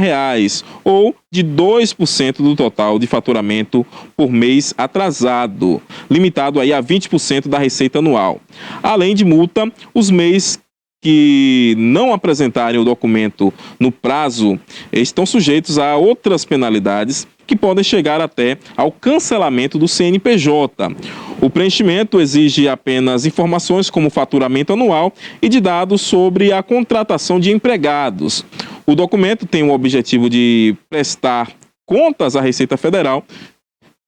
[SPEAKER 1] ou de 2% do total de faturamento por mês atrasado, limitado aí a 20% da receita anual. Além de multa, os MEIs que não apresentarem o documento no prazo estão sujeitos a outras penalidades que podem chegar até ao cancelamento do CNPJ. O preenchimento exige apenas informações como faturamento anual e de dados sobre a contratação de empregados. O documento tem o objetivo de prestar contas à Receita Federal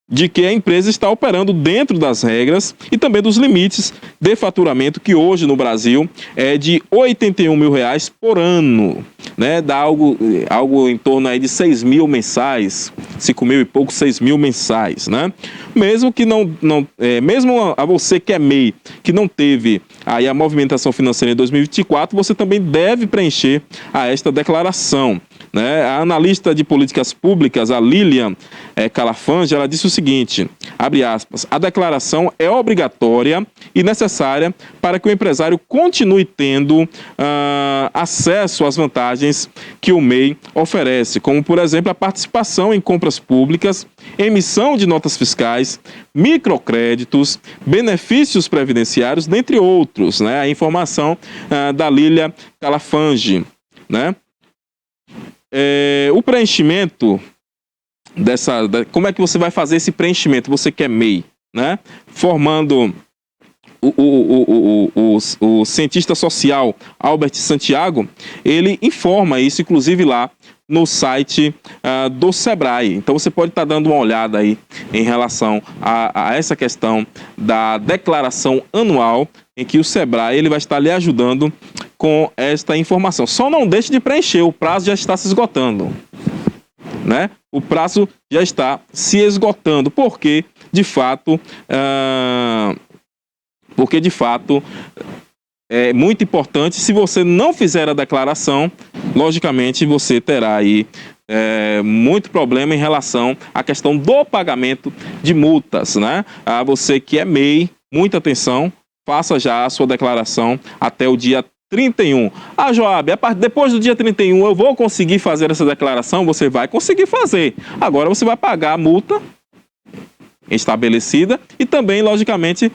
[SPEAKER 1] de que a empresa está operando dentro das regras e também dos limites de faturamento, que hoje no Brasil é de R$ 81 mil por ano, né? Dá algo em torno aí de 6 mil mensais, 5 mil e pouco, 6 mil mensais, né? Mesmo que mesmo a você que é MEI, que não teve aí a movimentação financeira em 2024, você também deve preencher esta declaração, né? A analista de políticas públicas, a Lilian Calafange, ela disse o seguinte, abre aspas, a declaração é obrigatória e necessária para que o empresário continue tendo acesso às vantagens que o MEI oferece, como, por exemplo, a participação em compras públicas, emissão de notas fiscais, microcréditos, benefícios previdenciários, dentre outros, né? A informação da Lilian Calafange, né? O preenchimento como é que você vai fazer esse preenchimento? Você que é MEI, né? Formando o cientista social Albert Santiago, ele informa isso, inclusive lá no site do Sebrae. Então você pode estar dando uma olhada aí em relação a essa questão da declaração anual, em que o Sebrae ele vai estar lhe ajudando com esta informação. Só não deixe de preencher, o prazo já está se esgotando, né? O prazo já está se esgotando, porque de fato é muito importante. Se você não fizer a declaração, logicamente você terá aí muito problema em relação à questão do pagamento de multas, né? A você que é MEI, muita atenção, faça já a sua declaração até o dia 31. Joab, depois do dia 31 eu vou conseguir fazer essa declaração? Você vai conseguir fazer. Agora você vai pagar a multa estabelecida e também, logicamente,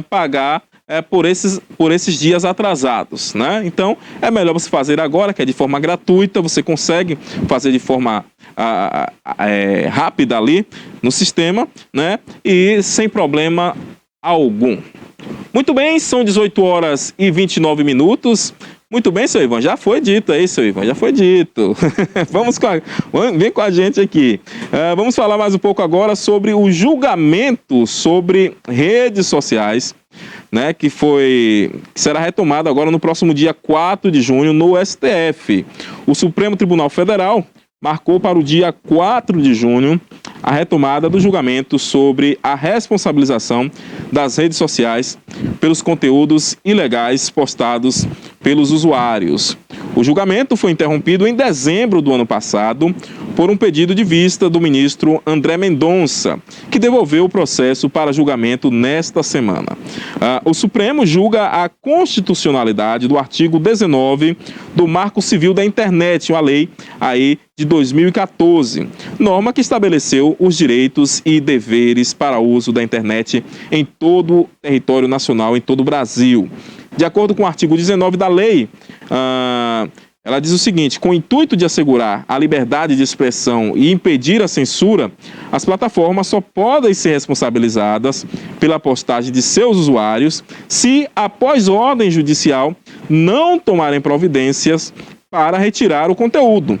[SPEAKER 1] pagar por esses dias atrasados, né? Então, é melhor você fazer agora, que é de forma gratuita, você consegue fazer de forma rápida ali no sistema, né? E sem problema algum. Muito bem, são 18 horas e 29 minutos. Muito bem, seu Ivan, já foi dito aí, seu Ivan, já foi dito. Vem com a gente aqui. Vamos falar mais um pouco agora sobre o julgamento sobre redes sociais, né, que será retomado agora no próximo dia 4 de junho no STF. O Supremo Tribunal Federal marcou para o dia 4 de junho a retomada do julgamento sobre a responsabilização das redes sociais pelos conteúdos ilegais postados pelos usuários. O julgamento foi interrompido em dezembro do ano passado por um pedido de vista do ministro André Mendonça, que devolveu o processo para julgamento nesta semana. O Supremo julga a constitucionalidade do artigo 19 do Marco Civil da Internet, uma lei aí de 2014, norma que estabeleceu os direitos e deveres para o uso da internet em todo o território nacional, em todo o Brasil. De acordo com o artigo 19 da lei, ela diz o seguinte: com o intuito de assegurar a liberdade de expressão e impedir a censura, as plataformas só podem ser responsabilizadas pela postagem de seus usuários se, após ordem judicial, não tomarem providências para retirar o conteúdo.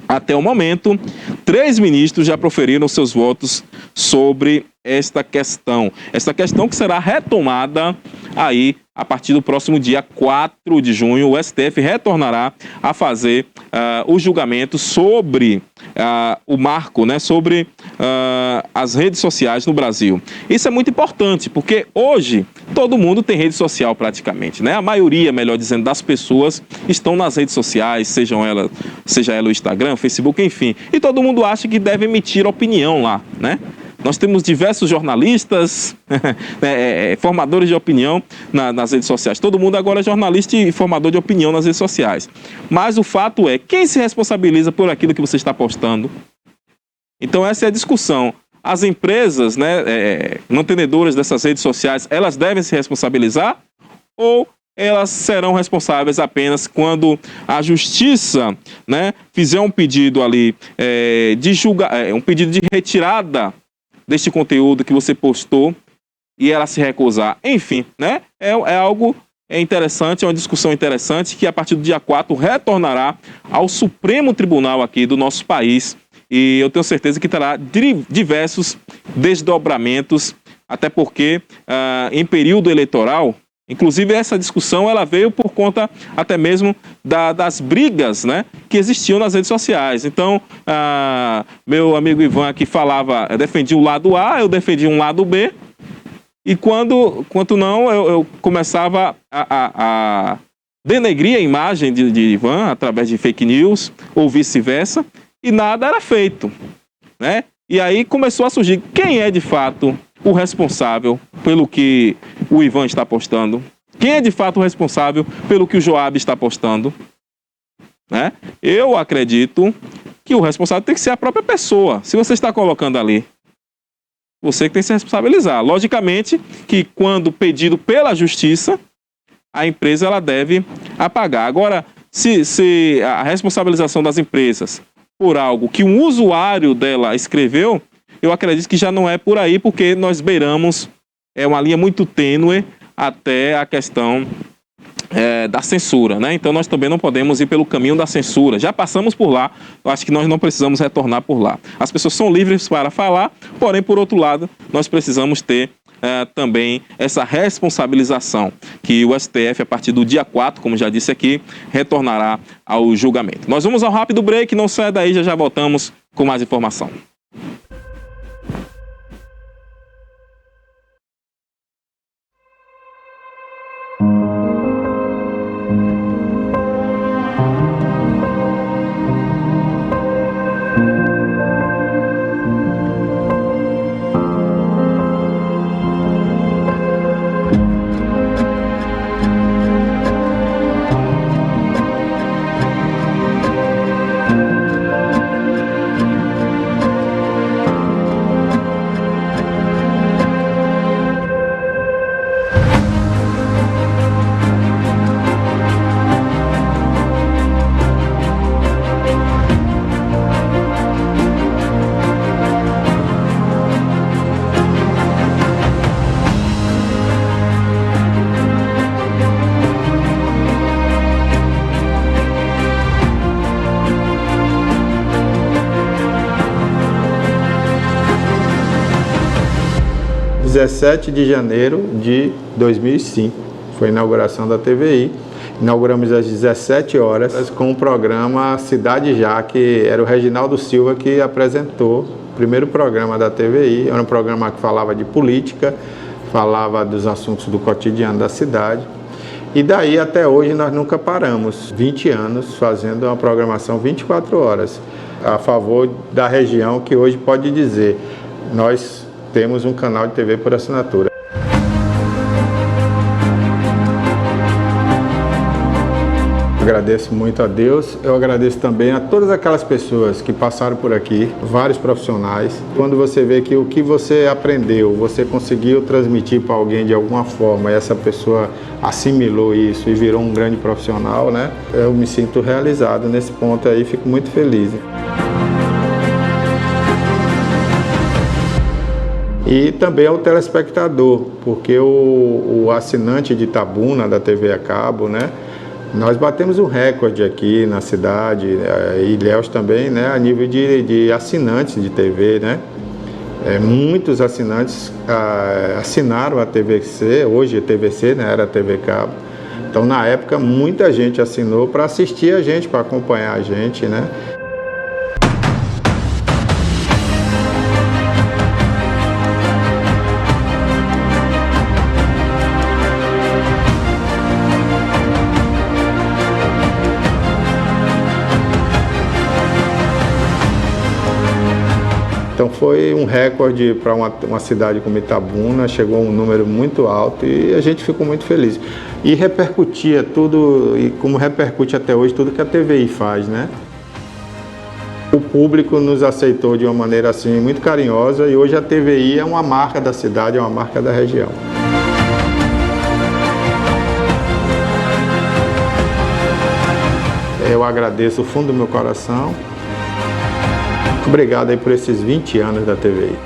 [SPEAKER 1] Até o momento, 3 ministros já proferiram seus votos sobre esta questão. Esta questão que será retomada aí a partir do próximo dia 4 de junho. O STF retornará a fazer o julgamento sobre o marco, né, sobre as redes sociais no Brasil. Isso é muito importante, porque hoje todo mundo tem rede social praticamente, né? A maioria, melhor dizendo, das pessoas estão nas redes sociais, seja ela o Instagram, Facebook, enfim. E todo mundo acha que deve emitir opinião lá, né? Nós temos diversos jornalistas, formadores de opinião nas redes sociais. Todo mundo agora é jornalista e formador de opinião nas redes sociais. Mas o fato é, quem se responsabiliza por aquilo que você está postando? Então essa é a discussão. As empresas, mantenedoras dessas redes sociais, elas devem se responsabilizar ou elas serão responsáveis apenas quando a justiça, né, fizer um pedido ali um pedido de retirada deste conteúdo que você postou e ela se recusar. Enfim, né? É algo interessante, é uma discussão interessante que a partir do dia 4 retornará ao Supremo Tribunal aqui do nosso país e eu tenho certeza que terá diversos desdobramentos, até porque em período eleitoral, inclusive essa discussão ela veio por conta até mesmo das brigas, né, que existiam nas redes sociais. Então, meu amigo Ivan aqui defendia o lado A, eu defendia um lado B, e quando não, eu começava a denegrir a imagem de Ivan através de fake news, ou vice-versa, e nada era feito, né? E aí começou a surgir quem é de fato o responsável pelo que o Ivan está postando? Quem é de fato o responsável pelo que o Joab está postando? Né? Eu acredito que o responsável tem que ser a própria pessoa. Se você está colocando ali, você que tem que se responsabilizar. Logicamente que quando pedido pela justiça, a empresa ela deve apagar. Agora, se a responsabilização das empresas por algo que um usuário dela escreveu, eu acredito que já não é por aí, porque nós beiramos uma linha muito tênue até a questão da censura, né? Então nós também não podemos ir pelo caminho da censura. Já passamos por lá, eu acho que nós não precisamos retornar por lá. As pessoas são livres para falar, porém, por outro lado, nós precisamos ter também essa responsabilização que o STF, a partir do dia 4, como já disse aqui, retornará ao julgamento. Nós vamos ao rápido break, não saia daí, já voltamos com mais informação.
[SPEAKER 3] Dia 17 de janeiro de 2005, foi a inauguração da TVI. Inauguramos às 17 horas com o programa Cidade Já, que era o Reginaldo Silva que apresentou o primeiro programa da TVI. Era um programa que falava de política, falava dos assuntos do cotidiano da cidade. E daí até hoje nós nunca paramos, 20 anos fazendo uma programação 24 horas a favor da região, que hoje pode dizer, nós temos um canal de TV por assinatura. Agradeço muito a Deus, eu agradeço também a todas aquelas pessoas que passaram por aqui, vários profissionais. Quando você vê que o que você aprendeu, você conseguiu transmitir para alguém de alguma forma, e essa pessoa assimilou isso e virou um grande profissional, né? Eu me sinto realizado nesse ponto aí, fico muito feliz. E também ao telespectador, porque o assinante de Itabuna, da TV a cabo, né? Nós batemos um recorde aqui na cidade, e Ilhéus também, né? A nível de assinantes de TV, né? Muitos assinantes assinaram a TVC, hoje a TVC, né? Era a TV cabo. Então, na época, muita gente assinou para assistir a gente, para acompanhar a gente, né? Então foi um recorde para uma cidade como Itabuna, chegou a um número muito alto e a gente ficou muito feliz. E repercutia tudo, e como repercute até hoje, tudo que a TVI faz, né? O público nos aceitou de uma maneira assim muito carinhosa e hoje a TVI é uma marca da cidade, é uma marca da região. Eu agradeço do fundo do meu coração. Obrigado aí por esses 20 anos da TVI.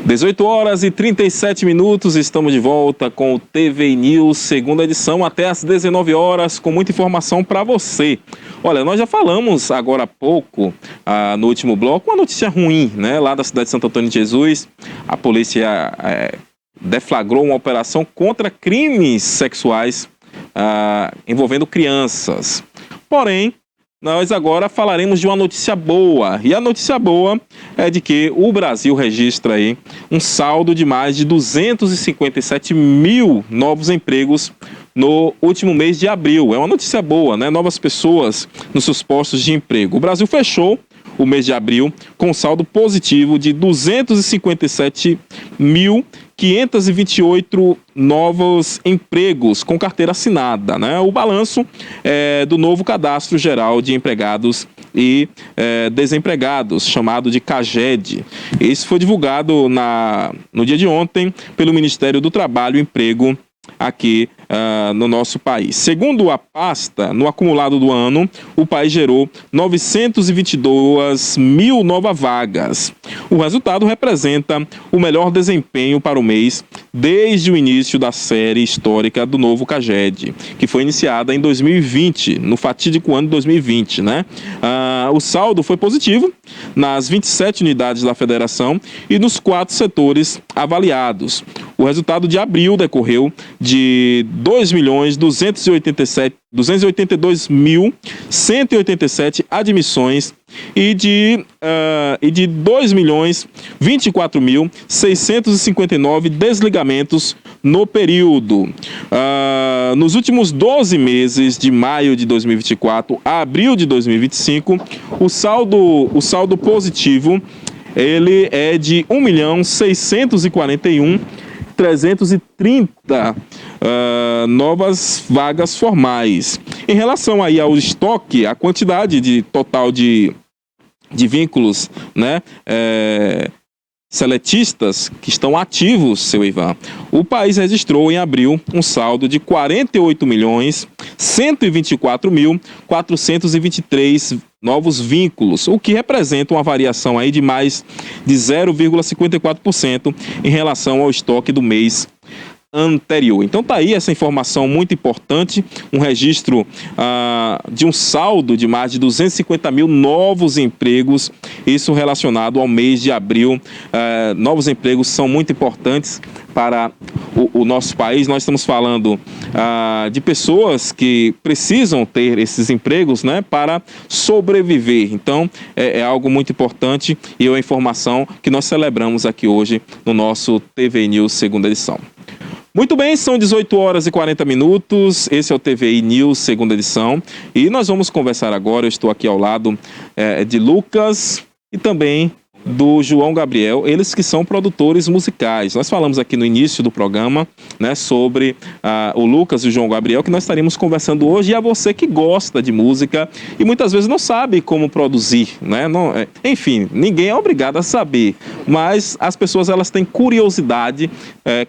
[SPEAKER 1] Dezoito horas e 37 minutos, estamos de volta com o TV News, segunda edição, até às 19 horas, com muita informação para você. Olha, nós já falamos agora há pouco, no último bloco, uma notícia ruim, né? Lá da cidade de Santo Antônio de Jesus, a polícia deflagrou uma operação contra crimes sexuais envolvendo crianças. Porém, nós agora falaremos de uma notícia boa. E a notícia boa é de que o Brasil registra aí um saldo de mais de 257 mil novos empregos no último mês de abril. É uma notícia boa, né? Novas pessoas nos seus postos de emprego. O Brasil fechou o mês de abril com saldo positivo de 257.528 novos empregos com carteira assinada, né? O balanço do novo Cadastro Geral de Empregados e Desempregados, chamado de CAGED. Isso foi divulgado no dia de ontem pelo Ministério do Trabalho e Emprego aqui no nosso país. Segundo a pasta, no acumulado do ano, o país gerou 922 mil novas vagas. O resultado representa o melhor desempenho para o mês desde o início da série histórica do novo CAGED, que foi iniciada em 2020, no fatídico ano de 2020, né? O saldo foi positivo nas 27 unidades da federação e nos 4 setores avaliados. O resultado de abril decorreu de 2.282.187 admissões e de 2.024.659 desligamentos no período. Nos últimos 12 meses, de maio de 2024 a abril de 2025, o saldo positivo ele é de 1.641.330 novas vagas formais. Em relação aí ao estoque, a quantidade total de vínculos, né, seletistas que estão ativos, seu Ivan, o país registrou em abril um saldo de 48.124.423 novos vínculos, o que representa uma variação aí de mais de 0,54% em relação ao estoque do mês anterior. Então tá aí essa informação muito importante, um registro de um saldo de mais de 250 mil novos empregos, isso relacionado ao mês de abril. Novos empregos são muito importantes para o nosso país. Nós estamos falando de pessoas que precisam ter esses empregos, né, para sobreviver. Então é algo muito importante e é uma informação que nós celebramos aqui hoje no nosso TV News segunda edição. Muito bem, são 18 horas e 40 minutos, esse é o TVI News, segunda edição, e nós vamos conversar agora, eu estou aqui ao lado de Lucas e também do João Gabriel, eles que são produtores musicais. Nós falamos aqui no início do programa, né, sobre o Lucas e o João Gabriel, que nós estaríamos conversando hoje, e a você que gosta de música e muitas vezes não sabe como produzir, né? Enfim, ninguém é obrigado a saber, mas as pessoas elas têm curiosidade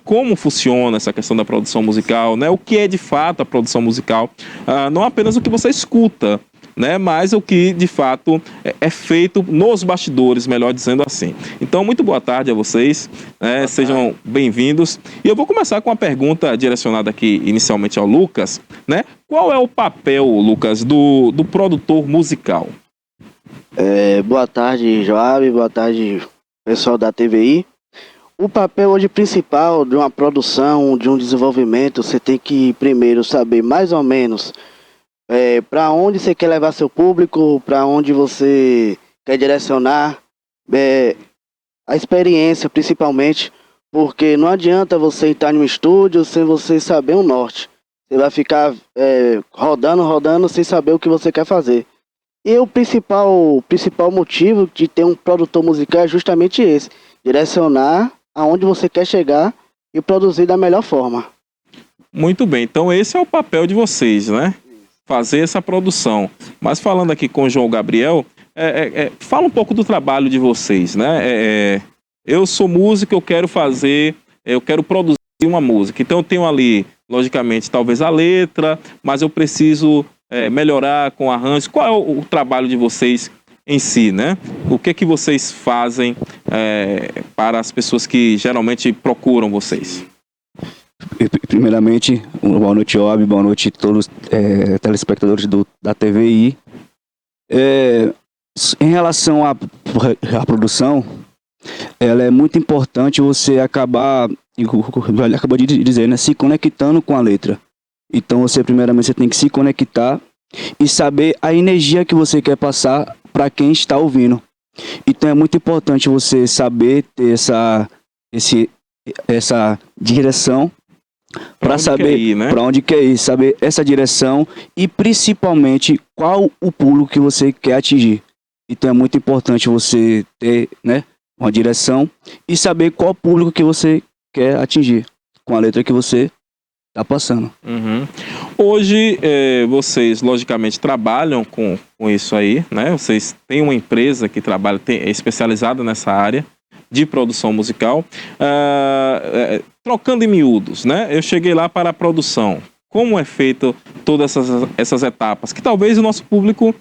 [SPEAKER 1] como funciona essa questão da produção musical, né? O que é de fato a produção musical, não apenas o que você escuta, né, mas o que de fato é feito nos bastidores, melhor dizendo assim. Então, muito boa tarde a vocês, né, sejam bem-vindos. E eu vou começar com uma pergunta direcionada aqui inicialmente ao Lucas, né? Qual é o papel, Lucas, do produtor musical?
[SPEAKER 7] Boa tarde, Joab, boa tarde, pessoal da TVI. O papel hoje principal de uma produção, de um desenvolvimento, você tem que primeiro saber mais ou menos para onde você quer levar seu público, para onde você quer direcionar, a experiência principalmente, porque não adianta você entrar no estúdio sem você saber o norte. Você vai ficar rodando sem saber o que você quer fazer. E o principal motivo de ter um produtor musical é justamente esse, direcionar aonde você quer chegar e produzir da melhor forma.
[SPEAKER 1] Muito bem, então esse é o papel de vocês, né? Fazer essa produção. Mas falando aqui com o João Gabriel, fala um pouco do trabalho de vocês, né? Eu sou músico, eu quero produzir uma música. Então eu tenho ali, logicamente, talvez a letra, mas eu preciso melhorar com arranjo. Qual é o trabalho de vocês em si, né? O que vocês fazem para as pessoas que geralmente procuram vocês?
[SPEAKER 8] Primeiramente, boa noite, Joab, boa noite a todos os telespectadores da TVI. Em relação à produção, ela é muito importante você acabar, ele acabou de dizer, né, se conectando com a letra. Então primeiramente você tem que se conectar e saber a energia que você quer passar para quem está ouvindo. Então é muito importante você saber ter essa direção para saber para onde quer ir, saber essa direção e principalmente qual o público que você quer atingir. Então é muito importante você ter, né, uma direção e saber qual público que você quer atingir com a letra que você tá passando.
[SPEAKER 1] Uhum. Hoje, vocês, logicamente, trabalham com isso aí, né? Vocês têm uma empresa que trabalha, é especializada nessa área de produção musical. Trocando em miúdos, né? Eu cheguei lá para a produção. Como é feito todas essas etapas? Que talvez o nosso público,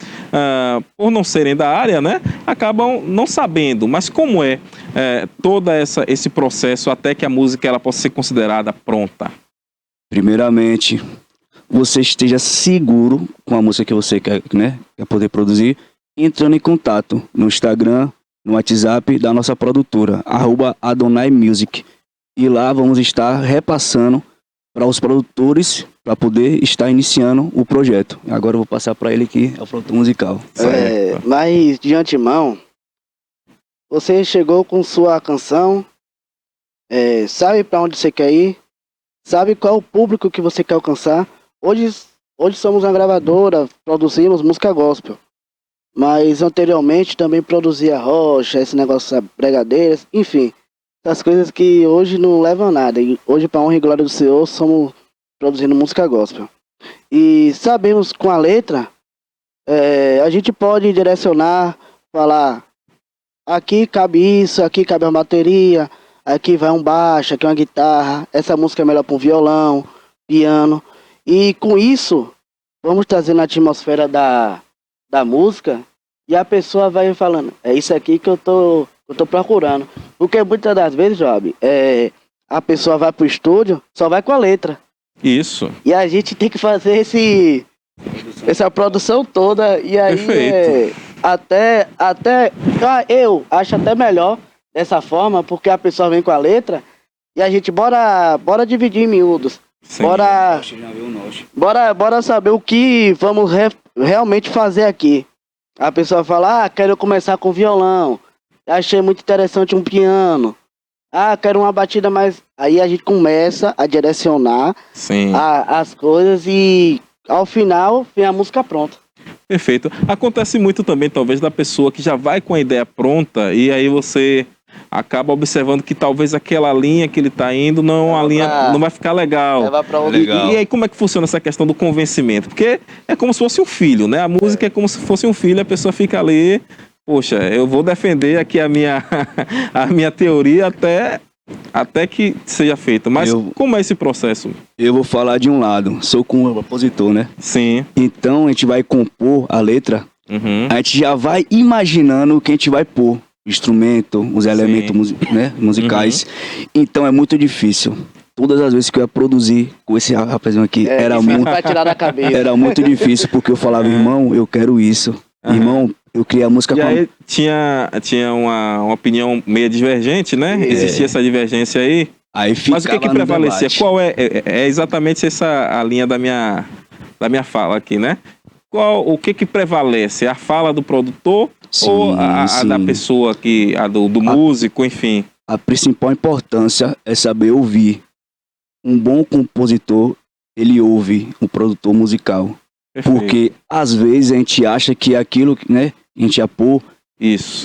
[SPEAKER 1] por não serem da área, né? Acabam não sabendo. Mas como é todo esse processo até que a música ela possa ser considerada pronta?
[SPEAKER 8] Primeiramente, você esteja seguro com a música que você quer, né, quer poder produzir, entrando em contato no Instagram, no WhatsApp da nossa produtora, @AdonaiMusic. E lá vamos estar repassando para os produtores para poder estar iniciando o projeto. Agora eu vou passar para ele que é o produtor musical.
[SPEAKER 7] Mas de antemão, você chegou com sua canção, sabe para onde você quer ir, sabe qual é o público que você quer alcançar. Hoje somos uma gravadora, produzimos música gospel. Mas anteriormente também produzia rocha, esse negócio de brigadeiras, enfim. Essas coisas que hoje não levam a nada. E hoje, para honra e glória do Senhor, somos produzindo música gospel. E sabemos com a letra, a gente pode direcionar, falar, aqui cabe isso, aqui cabe a bateria, aqui vai um baixo, aqui uma guitarra, essa música é melhor para um violão, piano. E com isso, vamos trazendo a atmosfera da música e a pessoa vai falando, é isso aqui que eu tô procurando. Porque muitas das vezes, Job, a pessoa vai pro estúdio, só vai com a letra.
[SPEAKER 1] Isso.
[SPEAKER 7] E a gente tem que fazer essa produção toda. E aí, eu acho até melhor dessa forma, porque a pessoa vem com a letra e a gente bora dividir em miúdos.
[SPEAKER 1] Sim.
[SPEAKER 7] Bora saber o que vamos realmente fazer aqui. A pessoa fala, quero começar com violão. Achei muito interessante um piano. Quero uma batida mais... Aí a gente começa a direcionar as coisas e ao final vem a música pronta.
[SPEAKER 1] Perfeito. Acontece muito também, talvez, da pessoa que já vai com a ideia pronta e aí você acaba observando que talvez aquela linha que ele está indo não vai ficar legal. E aí como é que funciona essa questão do convencimento? Porque é como se fosse um filho, né? A música é como se fosse um filho, a pessoa fica ali, poxa, eu vou defender aqui a minha teoria até que seja feita. Mas como é esse processo?
[SPEAKER 8] Eu vou falar de um lado, sou compositor, né?
[SPEAKER 1] Sim.
[SPEAKER 8] Então a gente vai compor a letra, a gente já vai imaginando o que a gente vai pôr. Instrumento, os elementos musicais. Então é muito difícil. Todas as vezes que eu ia produzir com esse rapazinho aqui, era muito difícil, porque eu falava, irmão, eu quero isso. Irmão, eu criei a música
[SPEAKER 1] e aí tinha uma opinião meio divergente, né? Existia essa divergência aí. Mas o que prevalecia? Qual é exatamente a linha da minha fala aqui, né? O que prevalece? A fala do produtor ou a da pessoa do músico, enfim?
[SPEAKER 8] A principal importância é saber ouvir. Um bom compositor, ele ouve o produtor musical. Perfeito. Porque às vezes a gente acha que aquilo, né, a gente ia pôr,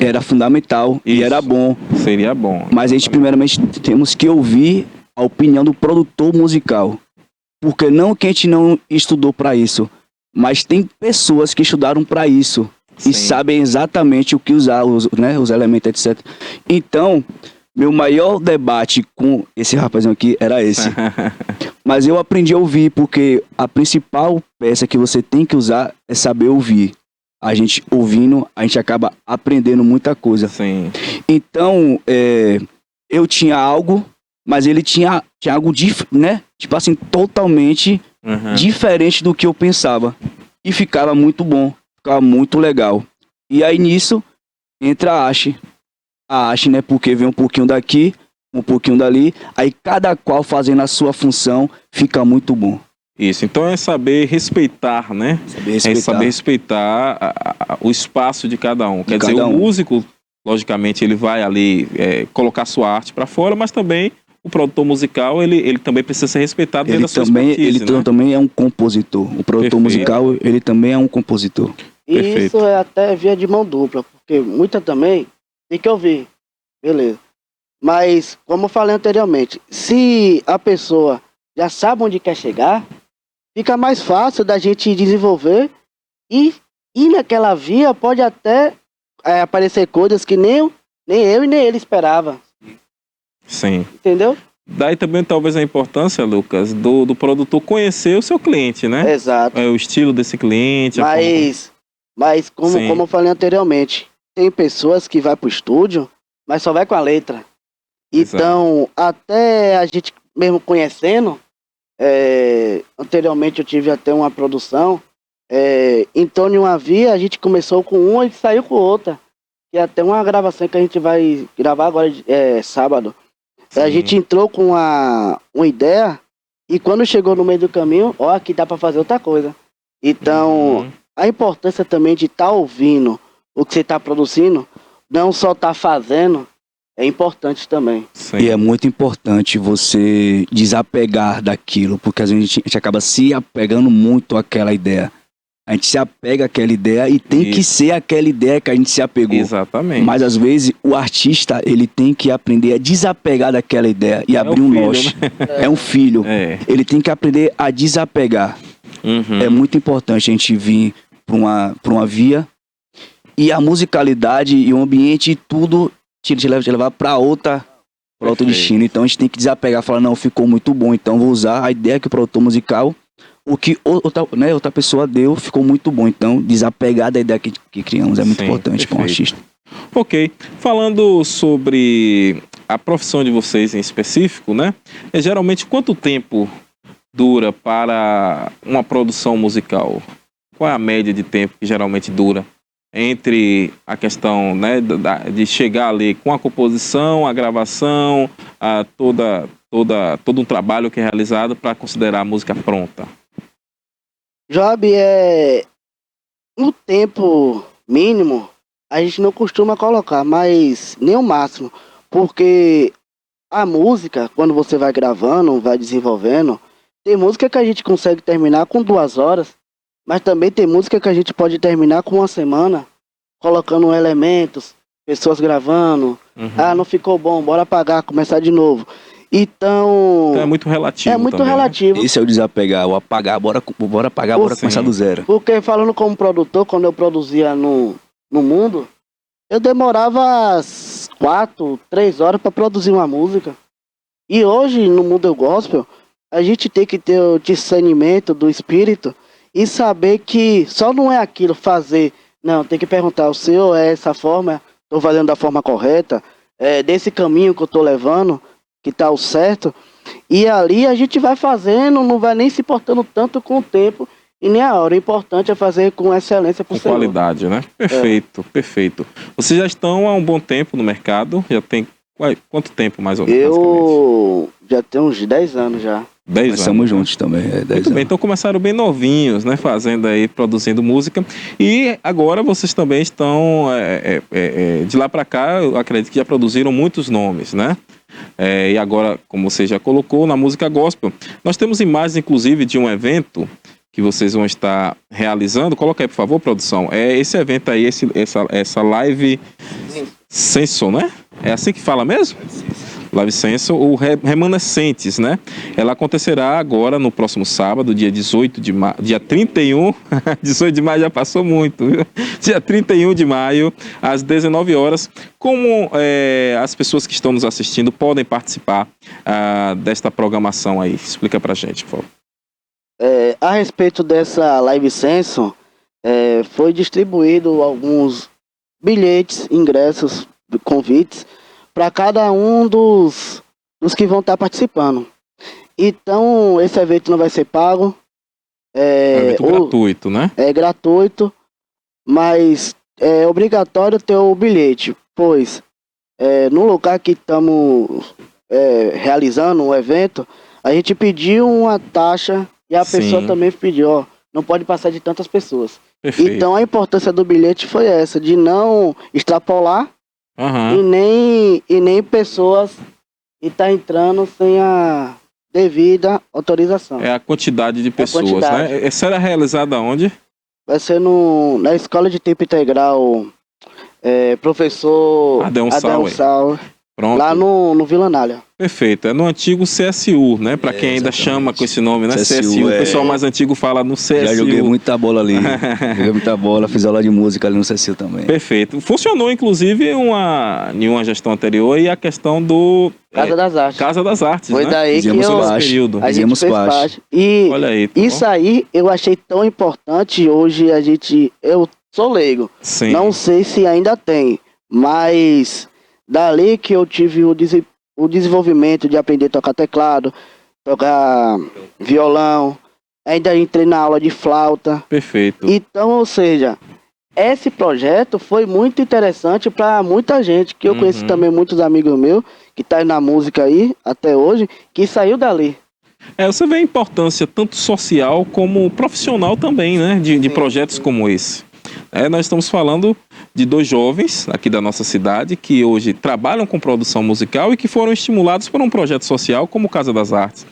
[SPEAKER 8] era fundamental e era bom.
[SPEAKER 1] Seria bom.
[SPEAKER 8] Mas a gente primeiramente temos que ouvir a opinião do produtor musical. Porque não que a gente não estudou para isso, mas tem pessoas que estudaram para isso. Sim. E sabem exatamente o que usar, os elementos, etc. Então, meu maior debate com esse rapazinho aqui era esse. Mas eu aprendi a ouvir, porque a principal peça que você tem que usar é saber ouvir. A gente ouvindo, a gente acaba aprendendo muita coisa.
[SPEAKER 1] Sim.
[SPEAKER 8] Então, eu tinha algo, mas ele tinha algo, né? Tipo assim, totalmente diferente do que eu pensava. E ficava muito bom. Ficava muito legal. E aí nisso entra a haste. A haste, né? Porque vem um pouquinho daqui, um pouquinho dali. Aí cada qual fazendo a sua função fica muito bom.
[SPEAKER 1] Isso, então é saber respeitar, né? É saber respeitar o espaço de cada um. Quer dizer, o músico, logicamente, ele vai ali colocar sua arte para fora, mas também o produtor musical, ele também precisa ser respeitado dentro da sua expertise,
[SPEAKER 8] Ele também é um compositor. O produtor musical, ele também é um compositor.
[SPEAKER 7] E
[SPEAKER 1] Perfeito.
[SPEAKER 7] isso é até via de mão dupla, porque muita também tem que ouvir, beleza. Mas, como eu falei anteriormente, se a pessoa já sabe onde quer chegar, fica mais fácil da gente desenvolver e ir naquela via pode até aparecer coisas que nem eu e nem ele esperava,
[SPEAKER 1] Sim.
[SPEAKER 7] entendeu?
[SPEAKER 1] Daí também talvez a importância, Lucas, do produtor conhecer o seu cliente, né?
[SPEAKER 7] Exato.
[SPEAKER 1] O estilo desse cliente. a forma
[SPEAKER 7] Mas
[SPEAKER 1] Sim.
[SPEAKER 7] como eu falei anteriormente, tem pessoas que vai pro estúdio, mas só vai com a letra. Então, até a gente mesmo conhecendo, anteriormente eu tive até uma produção, em torno de uma via, a gente começou com uma e saiu com outra. E até uma gravação que a gente vai gravar agora, sábado. A gente entrou com uma ideia e quando chegou no meio do caminho, ó, aqui dá pra fazer outra coisa. Então, a importância também de estar ouvindo o que você tá produzindo, não só tá fazendo, é importante também.
[SPEAKER 1] Sim.
[SPEAKER 8] E é muito importante você desapegar daquilo, porque às vezes a gente acaba se apegando muito àquela ideia. A gente se apega àquela ideia e tem que ser aquela ideia que a gente se apegou.
[SPEAKER 1] Exatamente.
[SPEAKER 8] Mas às vezes o artista, ele tem que aprender a desapegar daquela ideia e abrir um
[SPEAKER 1] filho,
[SPEAKER 8] lote.
[SPEAKER 1] né?
[SPEAKER 8] É um filho. Ele tem que aprender a desapegar. É muito importante a gente vir para uma via e a musicalidade e o ambiente e tudo te levar para outro destino. Então a gente tem que desapegar, falar, não, ficou muito bom, então vou usar a ideia que o produtor musical, o que outra pessoa deu, ficou muito bom. Então desapegar da ideia que criamos é muito importante para um artista.
[SPEAKER 1] Ok. Falando sobre a profissão de vocês em específico, né? Geralmente quanto tempo dura para uma produção musical? Qual é a média de tempo que geralmente dura entre a questão, né, de chegar ali com a composição, a gravação, todo um trabalho que é realizado para considerar a música pronta?
[SPEAKER 7] Job, no tempo mínimo, a gente não costuma colocar, mas nem o máximo, porque a música, quando você vai gravando, vai desenvolvendo, tem música que a gente consegue terminar com 2 horas, mas também tem música que a gente pode terminar com 1 semana, colocando elementos, pessoas gravando, não ficou bom, bora apagar, começar de novo. Então
[SPEAKER 1] é muito relativo.
[SPEAKER 7] É muito
[SPEAKER 1] também,
[SPEAKER 7] relativo.
[SPEAKER 8] Esse é o desapegar, o apagar, bora apagar, bora começar do zero.
[SPEAKER 7] Porque falando como produtor, quando eu produzia no mundo, eu demorava 4, 3 horas para produzir uma música. E hoje, no mundo gospel, a gente tem que ter o discernimento do espírito e saber que só não é aquilo fazer. Não, tem que perguntar, o senhor é essa forma? Estou fazendo da forma correta? É desse caminho que eu estou levando? Que tá o certo, e ali a gente vai fazendo, não vai nem se importando tanto com o tempo e nem a hora. O importante é fazer com excelência pro Senhor.
[SPEAKER 1] Qualidade, né? Perfeito, perfeito. Vocês já estão há um bom tempo no mercado? Já tem quanto tempo mais ou menos?
[SPEAKER 7] Eu já tenho uns 10 anos já.
[SPEAKER 1] 10 anos.
[SPEAKER 8] Estamos juntos também. 10
[SPEAKER 1] Muito bem, então começaram bem novinhos, né? Fazendo aí, produzindo música. E agora vocês também estão, de lá para cá, eu acredito que já produziram muitos nomes, né? E agora, como você já colocou, na música gospel, nós temos imagens, inclusive, de um evento que vocês vão estar realizando. Coloca aí, por favor, produção. É esse evento aí, essa live Senso, né? É assim que fala mesmo? Live Senso, o Remanescentes, né? Ela acontecerá agora no próximo sábado, dia 18 de maio, dia 31, 18 de maio já passou muito, viu? Dia 31 de maio, às 19 horas. Como as pessoas que estão nos assistindo podem participar desta programação aí? Explica pra gente, por favor.
[SPEAKER 7] A respeito dessa Live Senso, foi distribuído alguns bilhetes, ingressos, convites, para cada um dos que vão estar participando. Então, esse evento não vai ser pago.
[SPEAKER 1] É evento gratuito, né?
[SPEAKER 7] É gratuito, mas é obrigatório ter o bilhete, pois no lugar que estamos realizando o evento, a gente pediu uma taxa e a pessoa também pediu, não pode passar de tantas pessoas.
[SPEAKER 1] Perfeito.
[SPEAKER 7] Então, a importância do bilhete foi essa, de não extrapolar e nem pessoas e tá entrando sem a devida autorização.
[SPEAKER 1] É a quantidade de pessoas, né? Essa era realizada onde?
[SPEAKER 7] Vai ser na escola de tempo integral, professor
[SPEAKER 1] Adeon
[SPEAKER 7] Sauer,
[SPEAKER 1] Pronto.
[SPEAKER 7] lá no Vila Nália.
[SPEAKER 1] Perfeito, é no antigo CSU, né? Para quem ainda chama com esse nome, né? CSU, o pessoal mais antigo fala no CSU.
[SPEAKER 8] Já joguei muita bola ali, joguei muita bola, fiz aula de música ali no CSU também.
[SPEAKER 1] Perfeito. Funcionou, inclusive, em uma gestão anterior e a questão do...
[SPEAKER 7] Casa das Artes.
[SPEAKER 1] Casa das Artes,
[SPEAKER 7] Foi
[SPEAKER 1] né?
[SPEAKER 7] daí
[SPEAKER 8] Fizemos
[SPEAKER 7] que
[SPEAKER 8] parte.
[SPEAKER 1] período.
[SPEAKER 7] a gente
[SPEAKER 8] Fizemos
[SPEAKER 7] fez
[SPEAKER 8] parte.
[SPEAKER 7] parte. E
[SPEAKER 1] Olha aí, tá
[SPEAKER 7] isso
[SPEAKER 1] bom?
[SPEAKER 7] aí eu achei tão importante. Hoje eu sou leigo.
[SPEAKER 1] Sim.
[SPEAKER 7] Não sei se ainda tem, mas dali que eu tive o desenvolvimento de aprender a tocar teclado, tocar violão, ainda entrei na aula de flauta.
[SPEAKER 1] Perfeito.
[SPEAKER 7] Então, ou seja, esse projeto foi muito interessante para muita gente, que eu conheci também muitos amigos meus, que tá na música aí, até hoje, que saiu dali.
[SPEAKER 1] Você vê a importância tanto social como profissional também, né? De projetos como esse. Nós estamos falando de 2 jovens aqui da nossa cidade que hoje trabalham com produção musical e que foram estimulados por um projeto social como Casa das Artes.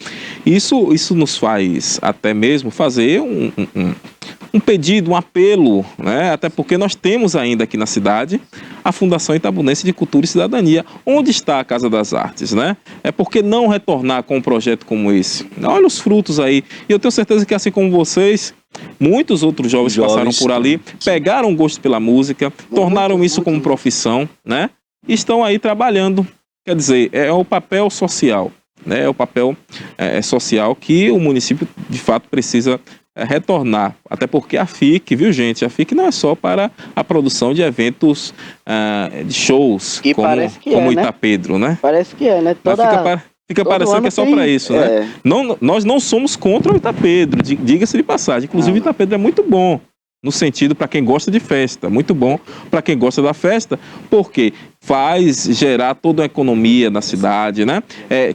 [SPEAKER 1] Isso nos faz até mesmo fazer um pedido, um apelo, né? Até porque nós temos ainda aqui na cidade a Fundação Itabunense de Cultura e Cidadania. Onde está a Casa das Artes, né? Por que não retornar com um projeto como esse? Olha os frutos aí. E eu tenho certeza que, assim como vocês, muitos outros jovens passaram por ali, pegaram gosto pela música, tornaram isso como profissão, né? E estão aí trabalhando. Quer dizer, é o papel social, né? É o papel social que o município, de fato, precisa retornar. Até porque a FIC, viu, gente? A FIC não é só para a produção de eventos, de shows,
[SPEAKER 7] Que parece que
[SPEAKER 1] como
[SPEAKER 7] é,
[SPEAKER 1] Itapedro, né?
[SPEAKER 7] Parece que é, né?
[SPEAKER 1] Fica parecendo que é só para isso, né? Nós não somos contra o Itapedro, diga-se de passagem. Inclusive, o Itapedro é muito bom, no sentido para quem gosta de festa. Muito bom para quem gosta da festa, porque faz gerar toda a economia na cidade, né?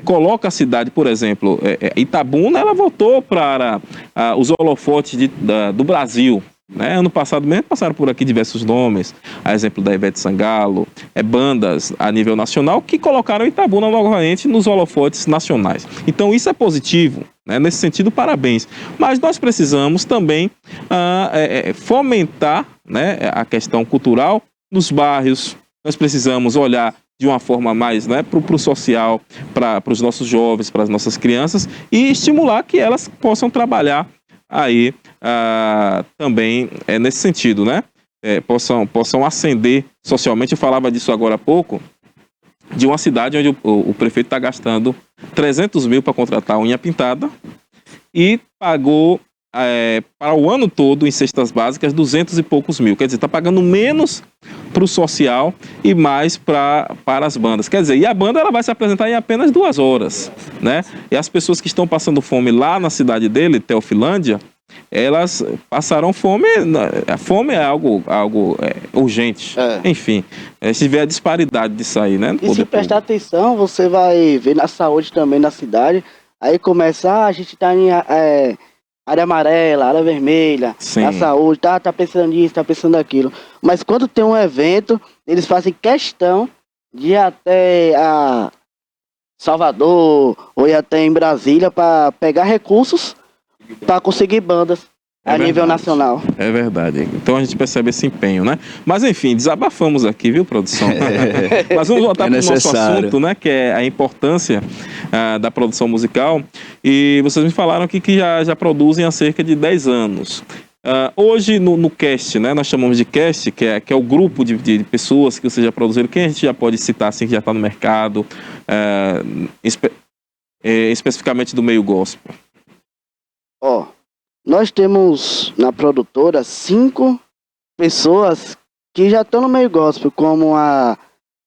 [SPEAKER 1] Coloca a cidade, por exemplo, Itabuna, ela voltou para os holofotes do Brasil. Ano passado mesmo passaram por aqui diversos nomes, a exemplo da Ivete Sangalo, bandas a nível nacional que colocaram Itabuna novamente nos holofotes nacionais. Então isso é positivo, né? Nesse sentido, parabéns. Mas nós precisamos também fomentar, né, a questão cultural nos bairros. Nós precisamos olhar de uma forma mais, né, para o social, para os nossos jovens, para as nossas crianças e estimular que elas possam trabalhar aí também nesse sentido, né? Possam ascender socialmente. Eu falava disso agora há pouco, de uma cidade onde o prefeito está gastando 300 mil para contratar unha pintada e pagou para o ano todo em cestas básicas 200 e poucos mil. Quer dizer, está pagando menos para o social e mais para as bandas. Quer dizer, e a banda ela vai se apresentar em apenas 2 horas, né? E as pessoas que estão passando fome lá na cidade dele, Teofilândia, elas passarão fome. A fome é algo urgente. Enfim, se vê a disparidade disso aí, né?
[SPEAKER 7] E se prestar atenção, você vai ver na saúde também na cidade. Aí começa, a gente tá em área amarela, área vermelha,
[SPEAKER 1] Sim.
[SPEAKER 7] Na saúde, tá pensando nisso, tá pensando naquilo. Mas quando tem um evento, eles fazem questão de ir até a Salvador ou ir até em Brasília para pegar recursos para conseguir bandas a nível nacional.
[SPEAKER 1] É verdade. Então a gente percebe esse empenho, né? Mas enfim, desabafamos aqui, viu, produção? Mas vamos voltar para o nosso assunto, né? Que é a importância da produção musical. E vocês me falaram aqui que já produzem há cerca de 10 anos. Hoje no cast, né? Nós chamamos de cast, que é o grupo de pessoas que vocês já produziram. Quem a gente já pode citar assim que já está no mercado, especificamente do meio gospel?
[SPEAKER 7] Nós temos na produtora 5 pessoas que já estão no meio gospel, como a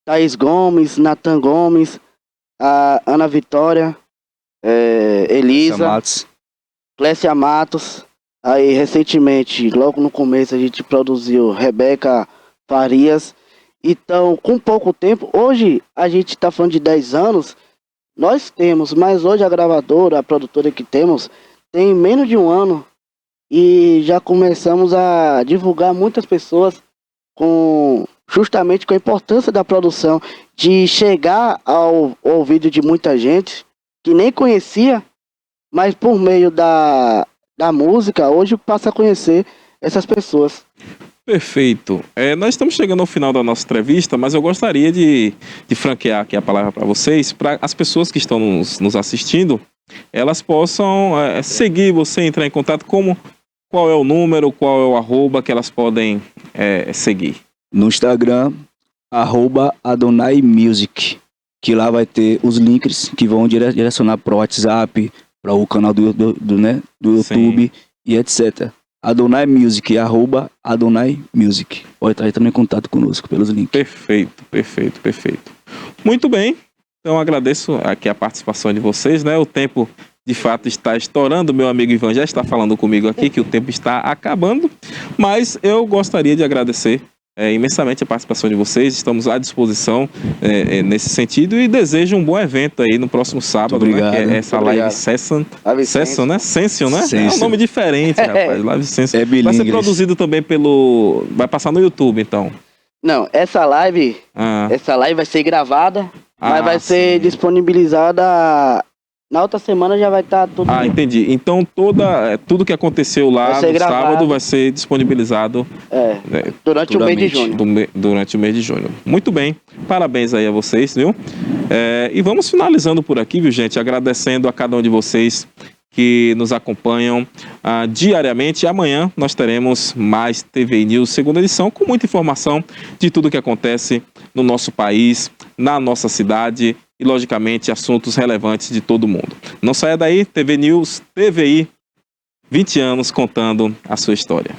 [SPEAKER 7] Thaís Gomes, Nathan Gomes, a Ana Vitória, Elisa, Clécia Matos. Aí recentemente, logo no começo, a gente produziu Rebeca Farias. Então, com pouco tempo, hoje a gente está falando de 10 anos, nós temos, mas hoje a gravadora, a produtora que temos, tem menos de 1 ano e já começamos a divulgar muitas pessoas justamente com a importância da produção, de chegar ao ouvido de muita gente que nem conhecia, mas por meio da música, hoje passa a conhecer essas pessoas.
[SPEAKER 1] Perfeito. Nós estamos chegando ao final da nossa entrevista, mas eu gostaria de franquear aqui a palavra para vocês, para as pessoas que estão nos assistindo, elas possam seguir você, entrar em contato, qual é o número, qual é o arroba que elas podem seguir.
[SPEAKER 8] No Instagram, @AdonaiMusic, que lá vai ter os links que vão direcionar para o WhatsApp, para o canal do YouTube e etc. Adonai Music, @Adonai Music. Pode estar entrando em contato conosco pelos links.
[SPEAKER 1] Perfeito. Muito bem. Então agradeço aqui a participação de vocês, né? O tempo de fato está estourando. Meu amigo Ivan já está falando comigo aqui que o tempo está acabando. Mas eu gostaria de agradecer imensamente a participação de vocês. Estamos à disposição nesse sentido e desejo um bom evento aí no próximo sábado.
[SPEAKER 8] Obrigado.
[SPEAKER 1] Né? Que é essa live Session, né? Session, né? É um nome diferente, rapaz. Live Session. Vai ser produzido também vai passar no YouTube, então.
[SPEAKER 7] Não, essa live vai ser gravada, mas vai ser disponibilizada. Na outra semana já vai estar tudo.
[SPEAKER 1] Entendi. Então tudo que aconteceu lá no sábado vai ser disponibilizado
[SPEAKER 7] durante o mês de junho.
[SPEAKER 1] Durante o mês de junho. Muito bem. Parabéns aí a vocês, viu? E vamos finalizando por aqui, viu, gente? Agradecendo a cada um de vocês que nos acompanham diariamente. Amanhã nós teremos mais TV News, segunda edição, com muita informação de tudo que acontece no nosso país, na nossa cidade e, logicamente, assuntos relevantes de todo mundo. Não saia daí, TV News, TVI, 20 anos contando a sua história.